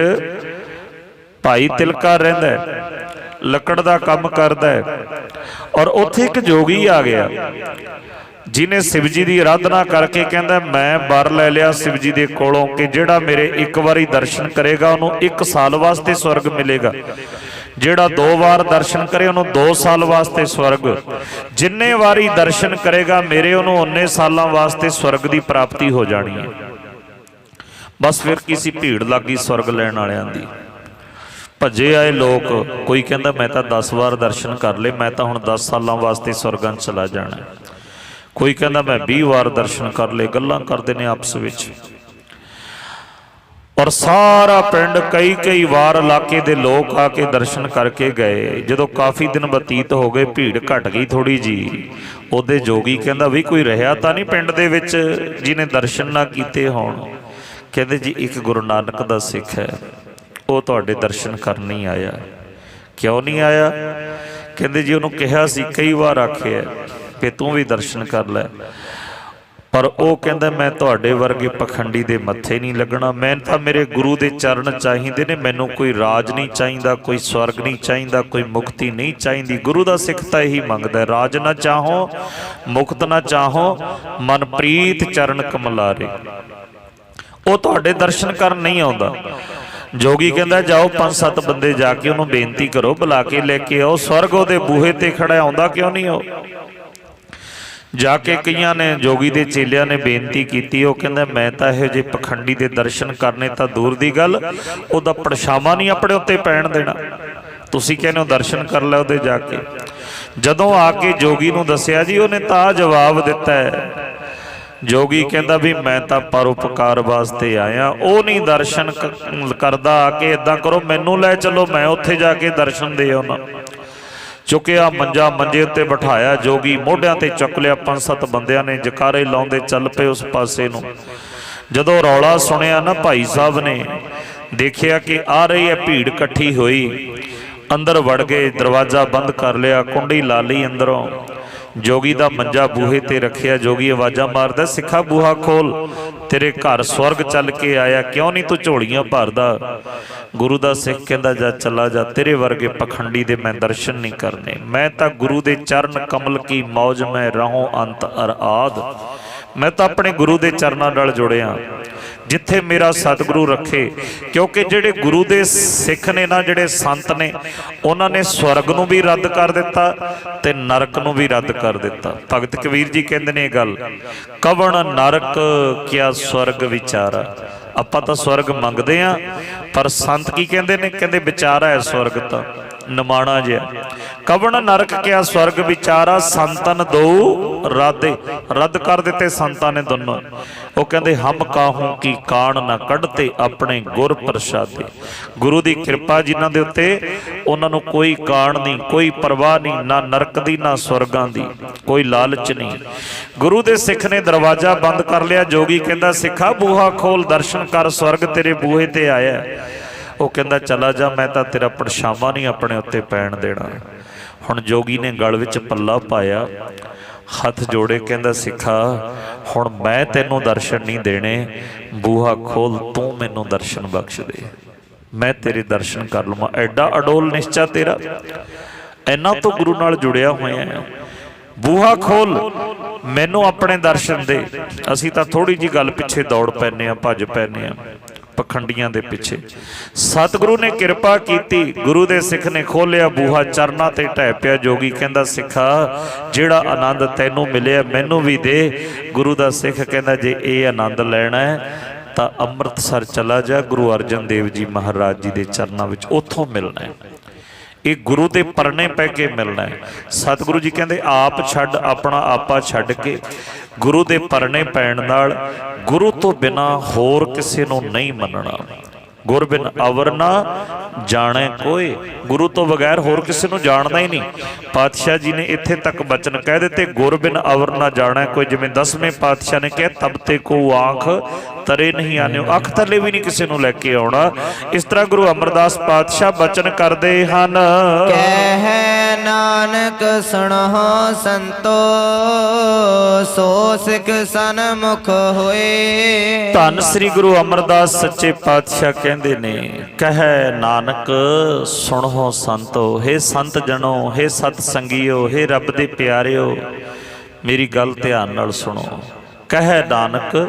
ਭਾਈ ਤਿਲਕਾ ਰਹਿੰਦਾ, ਲੱਕੜ ਦਾ ਕੰਮ ਕਰਦਾ ਹੈ, ਔਰ ਉੱਥੇ ਇੱਕ ਜੋਗੀ ਆ ਗਿਆ ਜਿਹਨੇ शिव जी ਦੀ ਆਰਾਧਨਾ ਕਰਕੇ ਕਹਿੰਦਾ ਮੈਂ ਵਰ ਲੈ ਲਿਆ शिव जी ਦੇ ਕੋਲੋਂ ਕਿ ਜਿਹੜਾ ਮੇਰੇ ਇੱਕ ਵਾਰੀ ਦਰਸ਼ਨ ਕਰੇਗਾ ਉਹਨੂੰ 1 ਸਾਲ ਵਾਸਤੇ ਸਵਰਗ ਮਿਲੇਗਾ, ਜਿਹੜਾ 2 ਵਾਰ ਦਰਸ਼ਨ ਕਰੇ ਉਹਨੂੰ 2 ਸਾਲ ਵਾਸਤੇ ਸਵਰਗ, ਜਿੰਨੇ ਵਾਰੀ ਦਰਸ਼ਨ ਕਰੇਗਾ ਮੇਰੇ ਉਹਨੂੰ ਉਨੇ ਸਾਲਾਂ ਵਾਸਤੇ ਸਵਰਗ ਦੀ ਪ੍ਰਾਪਤੀ ਹੋ ਜਾਣੀ ਹੈ। ਬਸ ਫਿਰ ਕਿਸੇ ਭੀੜ ਲੱਗੀ ਸਵਰਗ ਲੈਣ ਵਾਲਿਆਂ ਦੀ। ਭੱਜੇ ਆਏ ਲੋਕ, ਕੋਈ ਕਹਿੰਦਾ ਮੈਂ ਤਾਂ 10 ਵਾਰ ਦਰਸ਼ਨ ਕਰ ਲਏ, ਮੈਂ ਤਾਂ ਹੁਣ 10 ਸਾਲਾਂ ਵਾਸਤੇ ਸਵਰਗਾਂ 'ਚ ਚਲਾ ਜਾਣਾ। ਕੋਈ ਕਹਿੰਦਾ ਮੈਂ 20 ਵਾਰ ਦਰਸ਼ਨ ਕਰ ਲਏ। ਗੱਲਾਂ ਕਰਦੇ ਨੇ ਆਪਸ ਵਿੱਚ। ਔਰ ਸਾਰਾ ਪਿੰਡ ਕਈ ਵਾਰ ਇਲਾਕੇ ਦੇ ਲੋਕ ਆ ਕੇ ਦਰਸ਼ਨ ਕਰਕੇ ਗਏ। ਜਦੋਂ ਕਾਫੀ ਦਿਨ ਬਤੀਤ ਹੋ ਗਏ, ਭੀੜ ਘਟ ਗਈ ਥੋੜੀ ਜੀ। ਉਹਦੇ ਜੋਗੀ ਕਹਿੰਦਾ ਵੀ ਕੋਈ ਰਿਹਾ ਤਾਂ ਨਹੀਂ ਪਿੰਡ ਦੇ ਵਿੱਚ ਜਿਹਨੇ ਦਰਸ਼ਨ ਨਾ ਕੀਤੇ ਹੋਣ। ਕਹਿੰਦੇ ਜੀ ਇੱਕ ਗੁਰੂ ਨਾਨਕ ਦਾ ਸਿੱਖ ਹੈ, ਉਹ ਤੁਹਾਡੇ ਦਰਸ਼ਨ ਕਰਨ ਨਹੀਂ ਆਇਆ। ਕਿਉਂ ਨਹੀਂ ਆਇਆ? ਕਹਿੰਦੇ ਜੀ ਉਹਨੂੰ ਕਿਹਾ ਸੀ, ਕਈ ਵਾਰ ਆਖਿਆ ਕਿ ਤੂੰ ਵੀ ਦਰਸ਼ਨ ਕਰ ਲੈ, ਪਰ ਉਹ ਕਹਿੰਦਾ ਮੈਂ ਤੁਹਾਡੇ ਵਰਗੇ ਪਖੰਡੀ ਦੇ ਮੱਥੇ ਨਹੀਂ ਲੱਗਣਾ। ਮੈਂ ਤਾਂ ਮੇਰੇ ਗੁਰੂ ਦੇ ਚਰਨ ਚਾਹੀਦੇ ਨੇ, ਮੈਨੂੰ ਕੋਈ ਰਾਜ ਨਹੀਂ ਚਾਹੀਦਾ, ਕੋਈ ਸਵਰਗ ਨਹੀਂ ਚਾਹੀਦਾ, ਕੋਈ ਮੁਕਤੀ ਨਹੀਂ ਚਾਹੀਦੀ। ਗੁਰੂ ਦਾ ਸਿੱਖ ਤਾਂ ਇਹੀ ਮੰਗਦਾ, ਰਾਜ ਨਾ ਚਾਹੋ ਮੁਕਤ ਨਾ ਚਾਹੋ, ਮਨ ਪ੍ਰੀਤ ਚਰਨ ਕਮਲਾਰੇ। ਉਹ ਤੁਹਾਡੇ ਦਰਸ਼ਨ ਕਰਨ ਨਹੀਂ ਆਉਂਦਾ। ਜੋਗੀ ਕਹਿੰਦਾ ਜਾਓ 5-7 ਬੰਦੇ ਜਾ ਕੇ ਉਹਨੂੰ ਬੇਨਤੀ ਕਰੋ, ਬੁਲਾ ਕੇ ਲੈ ਕੇ ਆਓ। ਸਵਰਗ ਉਹਦੇ ਬੂਹੇ ਤੇ ਖੜਾ, ਆਉਂਦਾ ਕਿਉਂ ਨਹੀਂ ਉਹ? ਜਾ ਕੇ ਕਈਆਂ ਨੇ, ਜੋਗੀ ਦੇ ਚੇਲਿਆਂ ਨੇ ਬੇਨਤੀ ਕੀਤੀ। ਉਹ ਕਹਿੰਦਾ ਮੈਂ ਤਾਂ ਇਹੋ ਜਿਹੇ ਪਖੰਡੀ ਦੇ ਦਰਸ਼ਨ ਕਰਨੇ ਤਾਂ ਦੂਰ ਦੀ ਗੱਲ, ਉਹਦਾ ਪਰਛਾਵਾਂ ਨਹੀਂ ਆਪਣੇ ਉੱਤੇ ਪੈਣ ਦੇਣਾ। ਤੁਸੀਂ ਕਹਿੰਦੇ ਹੋ ਦਰਸ਼ਨ ਕਰ ਲੈ ਉਹਦੇ ਜਾ ਕੇ। ਜਦੋਂ ਆ ਕੇ ਜੋਗੀ ਨੂੰ ਦੱਸਿਆ ਜੀ, ਉਹਨੇ ਤਾਂ ਜਵਾਬ ਦਿੱਤਾ ਹੈ। ਜੋਗੀ ਕਹਿੰਦਾ ਵੀ ਮੈਂ ਤਾਂ ਪਰਉਪਕਾਰ ਵਾਸਤੇ ਆਇਆ, ਉਹ ਨਹੀਂ ਦਰਸ਼ਨ ਕਰਦਾ। ਆ ਕੇ ਇਦਾਂ ਕਰੋ ਮੈਨੂੰ ਲੈ ਚਲੋ, ਮੈਂ ਉੱਥੇ ਜਾ ਕੇ ਦਰਸ਼ਨ ਦੇ ਆਉਣਾ। ਚੁੱਕਿਆ ਮੰਜਾ, ਮੰਜੇ ਉੱਤੇ ਬਿਠਾਇਆ, ਜੋਗੀ ਮੋਢਿਆਂ ਤੇ ਚੁੱਕ ਲਿਆ। 5-7 ਬੰਦਿਆਂ ਨੇ ਜਕਾਰੇ ਲਾਉਂਦੇ ਚੱਲ ਪਏ ਉਸ ਪਾਸੇ ਨੂੰ। ਜਦੋਂ ਰੌਲਾ ਸੁਣਿਆ ਨਾ ਭਾਈ ਸਾਹਿਬ ਨੇ, ਦੇਖਿਆ ਕਿ ਆ ਰਹੀ ਹੈ ਭੀੜ ਇਕੱਠੀ ਹੋਈ, ਅੰਦਰ ਵੜ ਗਏ, ਦਰਵਾਜ਼ਾ ਬੰਦ ਕਰ ਲਿਆ, ਕੁੰਡੀ ਲਾ ਲਈ ਅੰਦਰੋਂ। ਜੋਗੀ ਦਾ ਮੰਜਾ ਬੂਹੇ ਤੇ ਰੱਖਿਆ। ਜੋਗੀ ਆਵਾਜ਼ਾਂ ਮਾਰਦਾ, ਸਿੱਖਾ ਬੂਹਾ ਖੋਲ, ਤੇਰੇ ਘਰ ਸਵਰਗ ਚੱਲ ਕੇ ਆਇਆ, ਕਿਉਂ ਨਹੀਂ ਤੂੰ ਝੋਲੀਆਂ ਭਰਦਾ? ਗੁਰੂ ਦਾ ਸਿੱਖ ਕਹਿੰਦਾ ਜਾ ਚਲਾ ਜਾ, ਤੇਰੇ ਵਰਗੇ ਪਖੰਡੀ ਦੇ ਮੈਂ ਦਰਸ਼ਨ ਨਹੀਂ ਕਰਨੇ। ਮੈਂ ਤਾਂ ਗੁਰੂ ਦੇ ਚਰਨ ਕਮਲ ਕੀ ਮੌਜ ਮੈਂ ਰਹੂੰ ਅੰਤ ਅਰ ਆਦ। ਮੈਂ ਤਾਂ ਆਪਣੇ ਗੁਰੂ ਦੇ ਚਰਨਾਂ ਨਾਲ ਜੁੜਿਆ, ਜਿੱਥੇ ਮੇਰਾ ਸਤਿਗੁਰੂ ਰੱਖੇ। ਕਿਉਂਕਿ ਜਿਹੜੇ ਗੁਰੂ ਦੇ ਸਿੱਖ ਨੇ ਨਾ, ਜਿਹੜੇ ਸੰਤ ਨੇ, ਉਹਨਾਂ ਨੇ ਸਵਰਗ ਨੂੰ ਵੀ ਰੱਦ ਕਰ ਦਿੱਤਾ ਤੇ ਨਰਕ ਨੂੰ ਵੀ ਰੱਦ ਕਰ ਦਿੱਤਾ। ਭਗਤ ਕਬੀਰ ਜੀ ਕਹਿੰਦੇ ਨੇ ਇਹ ਗੱਲ, ਕਵਣ ਨਰਕ ਕਿਆ ਸਵਰਗ ਵਿਚਾਰਾ। ਆਪਾਂ ਤਾਂ ਸਵਰਗ ਮੰਗਦੇ ਆ, ਪਰ ਸੰਤ ਕੀ ਕਹਿੰਦੇ ਨੇ? ਕਹਿੰਦੇ ਵਿਚਾਰਾ ਹੈ ਸਵਰਗ ਤਾਂ ਨਿਮਾਣਾ ਜਿਹਾ। ਕਵਣ ਨਰਕ ਕਿਆ ਸਵਰਗ ਵਿਚਾਰਾ, ਸੰਤਨ ਦੋ ਰਾਦੇ। ਰੱਦ ਕਰ ਦਿੱਤੇ ਸੰਤਾਂ ਨੇ ਦੋਨੋਂ। ਉਹ ਕਹਿੰਦੇ ਹਮ ਕਾਹੂ ਕੀ ਕਾਣ ਨਾ ਕੱਢਤੇ, ਆਪਣੇ ਗੁਰ ਪ੍ਰਸਾਦੇ। ਗੁਰੂ ਦੀ ਕਿਰਪਾ ਜਿਨ੍ਹਾਂ ਦੇ ਉੱਤੇ, ਉਹਨਾਂ ਨੂੰ ਕੋਈ ਕਾਣ ਨਹੀਂ, ਕੋਈ ਪਰਵਾਹ ਨਹੀਂ, ਨਾ ਨਰਕ ਦੀ ਨਾ ਸਵਰਗਾਂ ਦੀ, ਕੋਈ ਲਾਲਚ ਨਹੀਂ। ਗੁਰੂ ਦੇ ਸਿੱਖ ਨੇ ਦਰਵਾਜ਼ਾ ਬੰਦ ਕਰ ਲਿਆ। ਜੋਗੀ ਕਹਿੰਦਾ ਸਿੱਖਾ ਬੂਹਾ ਖੋਲ, ਦਰਸ਼ਨ ਕਰ, ਸਵਰਗ ਤੇਰੇ ਬੂਹੇ ਤੇ ਆਇਆ। ਉਹ ਕਹਿੰਦਾ ਚਲਾ ਜਾ, ਮੈਂ ਤਾਂ ਤੇਰਾ ਪਰਛਾਵਾਂ ਨਹੀਂ ਆਪਣੇ ਉੱਤੇ ਪੈਣ ਦੇਣਾ। ਹੁਣ ਜੋਗੀ ਨੇ ਗਲ ਵਿੱਚ ਪੱਲਾ ਪਾਇਆ, ਹੱਥ ਜੋੜੇ, ਕਹਿੰਦਾ ਸਿੱਖਾ ਹੁਣ ਮੈਂ ਤੈਨੂੰ ਦਰਸ਼ਨ ਨਹੀਂ ਦੇਣੇ, ਬੂਹਾ ਖੋਲ, ਤੂੰ ਮੈਨੂੰ ਦਰਸ਼ਨ ਬਖਸ਼ ਦੇ, ਮੈਂ ਤੇਰੇ ਦਰਸ਼ਨ ਕਰ ਲਵਾਂ। ਐਡਾ ਅਡੋਲ ਨਿਸ਼ਚਾ ਤੇਰਾ, ਇਹਨਾਂ ਤੋਂ ਗੁਰੂ ਨਾਲ ਜੁੜਿਆ ਹੋਇਆ ਹੈ। ਬੂਹਾ ਖੋਲ, ਮੈਨੂੰ ਆਪਣੇ ਦਰਸ਼ਨ ਦੇ। ਅਸੀਂ ਤਾਂ ਥੋੜੀ ਜਿਹੀ ਗੱਲ ਪਿੱਛੇ ਦੌੜ ਪੈਂਦੇ ਹਾਂ, ਭੱਜ ਪੈਂਦੇ ਹਾਂ ਪਖੰਡੀਆਂ ਦੇ ਪਿੱਛੇ। ਸਤਿਗੁਰੂ ਨੇ ਕਿਰਪਾ ਕੀਤੀ, ਗੁਰੂ ਦੇ ਸਿੱਖ ਨੇ ਖੋਲਿਆ ਬੂਹਾ, ਚਰਨਾਂ ਤੇ ਢਹਿ ਪਿਆ। ਜੋਗੀ ਕਹਿੰਦਾ ਸਿੱਖਾ ਜਿਹੜਾ ਆਨੰਦ ਤੈਨੂੰ ਮਿਲਿਆ ਮੈਨੂੰ ਵੀ ਦੇ। ਗੁਰੂ ਦਾ ਸਿੱਖ ਕਹਿੰਦਾ ਜੇ ਇਹ ਆਨੰਦ ਲੈਣਾ ਹੈ ਤਾਂ ਅੰਮ੍ਰਿਤਸਰ ਚਲਾ ਜਾ, ਗੁਰੂ ਅਰਜਨ ਦੇਵ ਜੀ ਮਹਾਰਾਜ ਜੀ ਦੇ ਚਰਨਾਂ ਵਿੱਚ, ਉੱਥੋਂ ਮਿਲਣਾ ਹੈ। ਇਹ ਗੁਰੂ ਦੇ ਪਰਨੇ ਪੈ ਕੇ ਮਿਲਣਾ ਹੈ। ਸਤਿਗੁਰੂ ਜੀ ਕਹਿੰਦੇ ਆਪ ਛੱਡ, ਆਪਣਾ ਆਪਾ ਛੱਡ ਕੇ ਗੁਰੂ ਦੇ ਪਰਨੇ ਪੈਣ ਨਾਲ ਗੁਰੂ ਤੋਂ ਬਿਨਾਂ ਹੋਰ ਕਿਸੇ ਨੂੰ ਨਹੀਂ ਮੰਨਣਾ। ਗੁਰ ਬਿਨ ਅਵਰ ਨਾ ਜਾਣੈ ਕੋਏ। ਗੁਰੂ ਤੋਂ ਬਗੈਰ ਹੋਰ ਕਿਸੇ ਨੂੰ ਜਾਣਦਾ ਹੀ ਨਹੀਂ। ਪਾਤਸ਼ਾਹ ਜੀ ਨੇ ਇੱਥੇ ਤੱਕ ਬਚਨ ਕਹਿ ਦਿੱਤੇ, ਗੁਰ ਬਿਨ ਅਵਰ ਨਾ ਜਾਣੈ ਕੋਈ। ਜਿਵੇਂ 10ਵੇਂ ਪਾਤਸ਼ਾਹ ਨੇ ਕਿਹਾ, ਤਬ ਤੇ ਕੋ ਆਂਖ ਤਰੇ ਨਹੀਂ ਆਨਿਓ, ਅੱਖ ਥੱਲੇ ਵੀ ਨਹੀਂ ਕਿਸੇ ਨੂੰ ਲੈ ਕੇ ਆਉਣਾ। ਇਸ ਤਰ੍ਹਾਂ ਗੁਰੂ ਅਮਰਦਾਸ ਪਾਤਸ਼ਾਹ ਬਚਨ ਕਰਦੇ ਹਨ, ਕਹਿ ਨਾਨਕ ਸੁਣਹੁ ਸੰਤੋ, ਸੋ ਸਿੱਖ ਸਨਮੁਖ ਹੋਏ। ਧੰਨ ਸ੍ਰੀ ਗੁਰੂ ਅਮਰਦਾਸ ਸੱਚੇ ਪਾਤਸ਼ਾਹ ਕਹਿੰਦੇ ਨੇ, ਕਹਿ ਨਾਨਕ ਸੁਣਹੁ ਸੰਤੋ, ਹੇ ਸੰਤ ਜਨੋ, ਹੇ ਸਤ ਸੰਗੀਓ, ਹੇ ਰੱਬ ਦੇ ਪਿਆਰਿਓ, ਮੇਰੀ ਗੱਲ ਧਿਆਨ ਨਾਲ ਸੁਣੋ। ਕਹਿ ਨਾਨਕ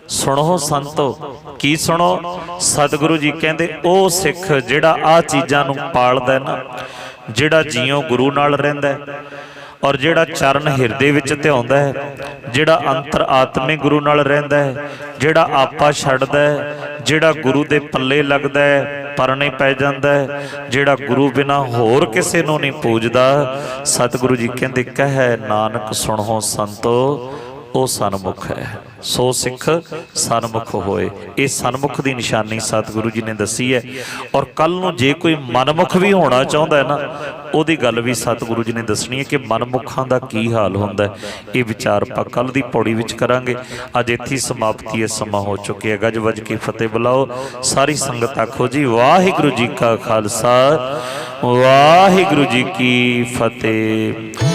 ਸੁਣੋ ਸੰਤੋ, ਕੀ ਸੁਣੋ? ਸਤਿਗੁਰੂ ਜੀ ਕਹਿੰਦੇ ਉਹ ਸਿੱਖ ਜਿਹੜਾ ਆਹ ਚੀਜ਼ਾਂ ਨੂੰ ਪਾਲਦਾ ਨਾ, ਜਿਹੜਾ ਜੀਉ ਗੁਰੂ ਨਾਲ ਰਹਿੰਦਾ ਹੈ, ਔਰ ਜਿਹੜਾ ਚਰਨ ਹਿਰਦੇ ਵਿੱਚ ਧਿਆਉਂਦਾ ਹੈ, ਜਿਹੜਾ ਅੰਤਰ ਆਤਮੇ ਗੁਰੂ ਨਾਲ ਰਹਿੰਦਾ ਹੈ, ਜਿਹੜਾ ਆਪਾ ਛੱਡਦਾ ਹੈ, ਜਿਹੜਾ ਗੁਰੂ ਦੇ ਪੱਲੇ ਲੱਗਦਾ ਹੈ, ਪਰਨੇ ਪੈ ਜਾਂਦਾ ਹੈ, ਜਿਹੜਾ ਗੁਰੂ ਬਿਨਾ ਹੋਰ ਕਿਸੇ ਨੂੰ ਨਹੀਂ ਪੂਜਦਾ। ਸਤਿਗੁਰੂ ਜੀ ਕਹਿੰਦੇ, ਕਹਿ ਨਾਨਕ ਸੁਣੋ ਸੰਤੋ, ਉਹ ਸਨਮੁਖ ਹੈ, ਸੋ ਸਿੱਖ ਸਨਮੁਖ ਹੋਏ। ਇਹ ਸਨਮੁਖ ਦੀ ਨਿਸ਼ਾਨੀ ਸਤਿਗੁਰੂ ਜੀ ਨੇ ਦੱਸੀ ਹੈ। ਔਰ ਕੱਲ ਨੂੰ ਜੇ ਕੋਈ ਮਨਮੁਖ ਵੀ ਹੋਣਾ ਚਾਹੁੰਦਾ ਹੈ ਨਾ, ਉਹਦੀ ਗੱਲ ਵੀ ਸਤਿਗੁਰੂ ਜੀ ਨੇ ਦੱਸਣੀ ਹੈ ਕਿ ਮਨਮੁਖਾਂ ਦਾ ਕੀ ਹਾਲ ਹੁੰਦਾ ਹੈ। ਇਹ ਵਿਚਾਰ ਆਪਾਂ ਕੱਲ ਦੀ ਪੌੜੀ ਵਿੱਚ ਕਰਾਂਗੇ। ਅੱਜ ਇੱਥੇ ਹੀ ਸਮਾਪਤੀ ਹੈ, ਸਮਾਂ ਹੋ ਚੁੱਕਿਆ। ਗੱਜ ਵੱਜ ਕੇ ਫਤਿਹ ਬੁਲਾਓ। ਸਾਰੀ ਸੰਗਤ ਆਖੋ ਜੀ, ਵਾਹਿਗੁਰੂ ਜੀ ਕਾ ਖਾਲਸਾ, ਵਾਹਿਗੁਰੂ ਜੀ ਕੀ ਫਤਿਹ।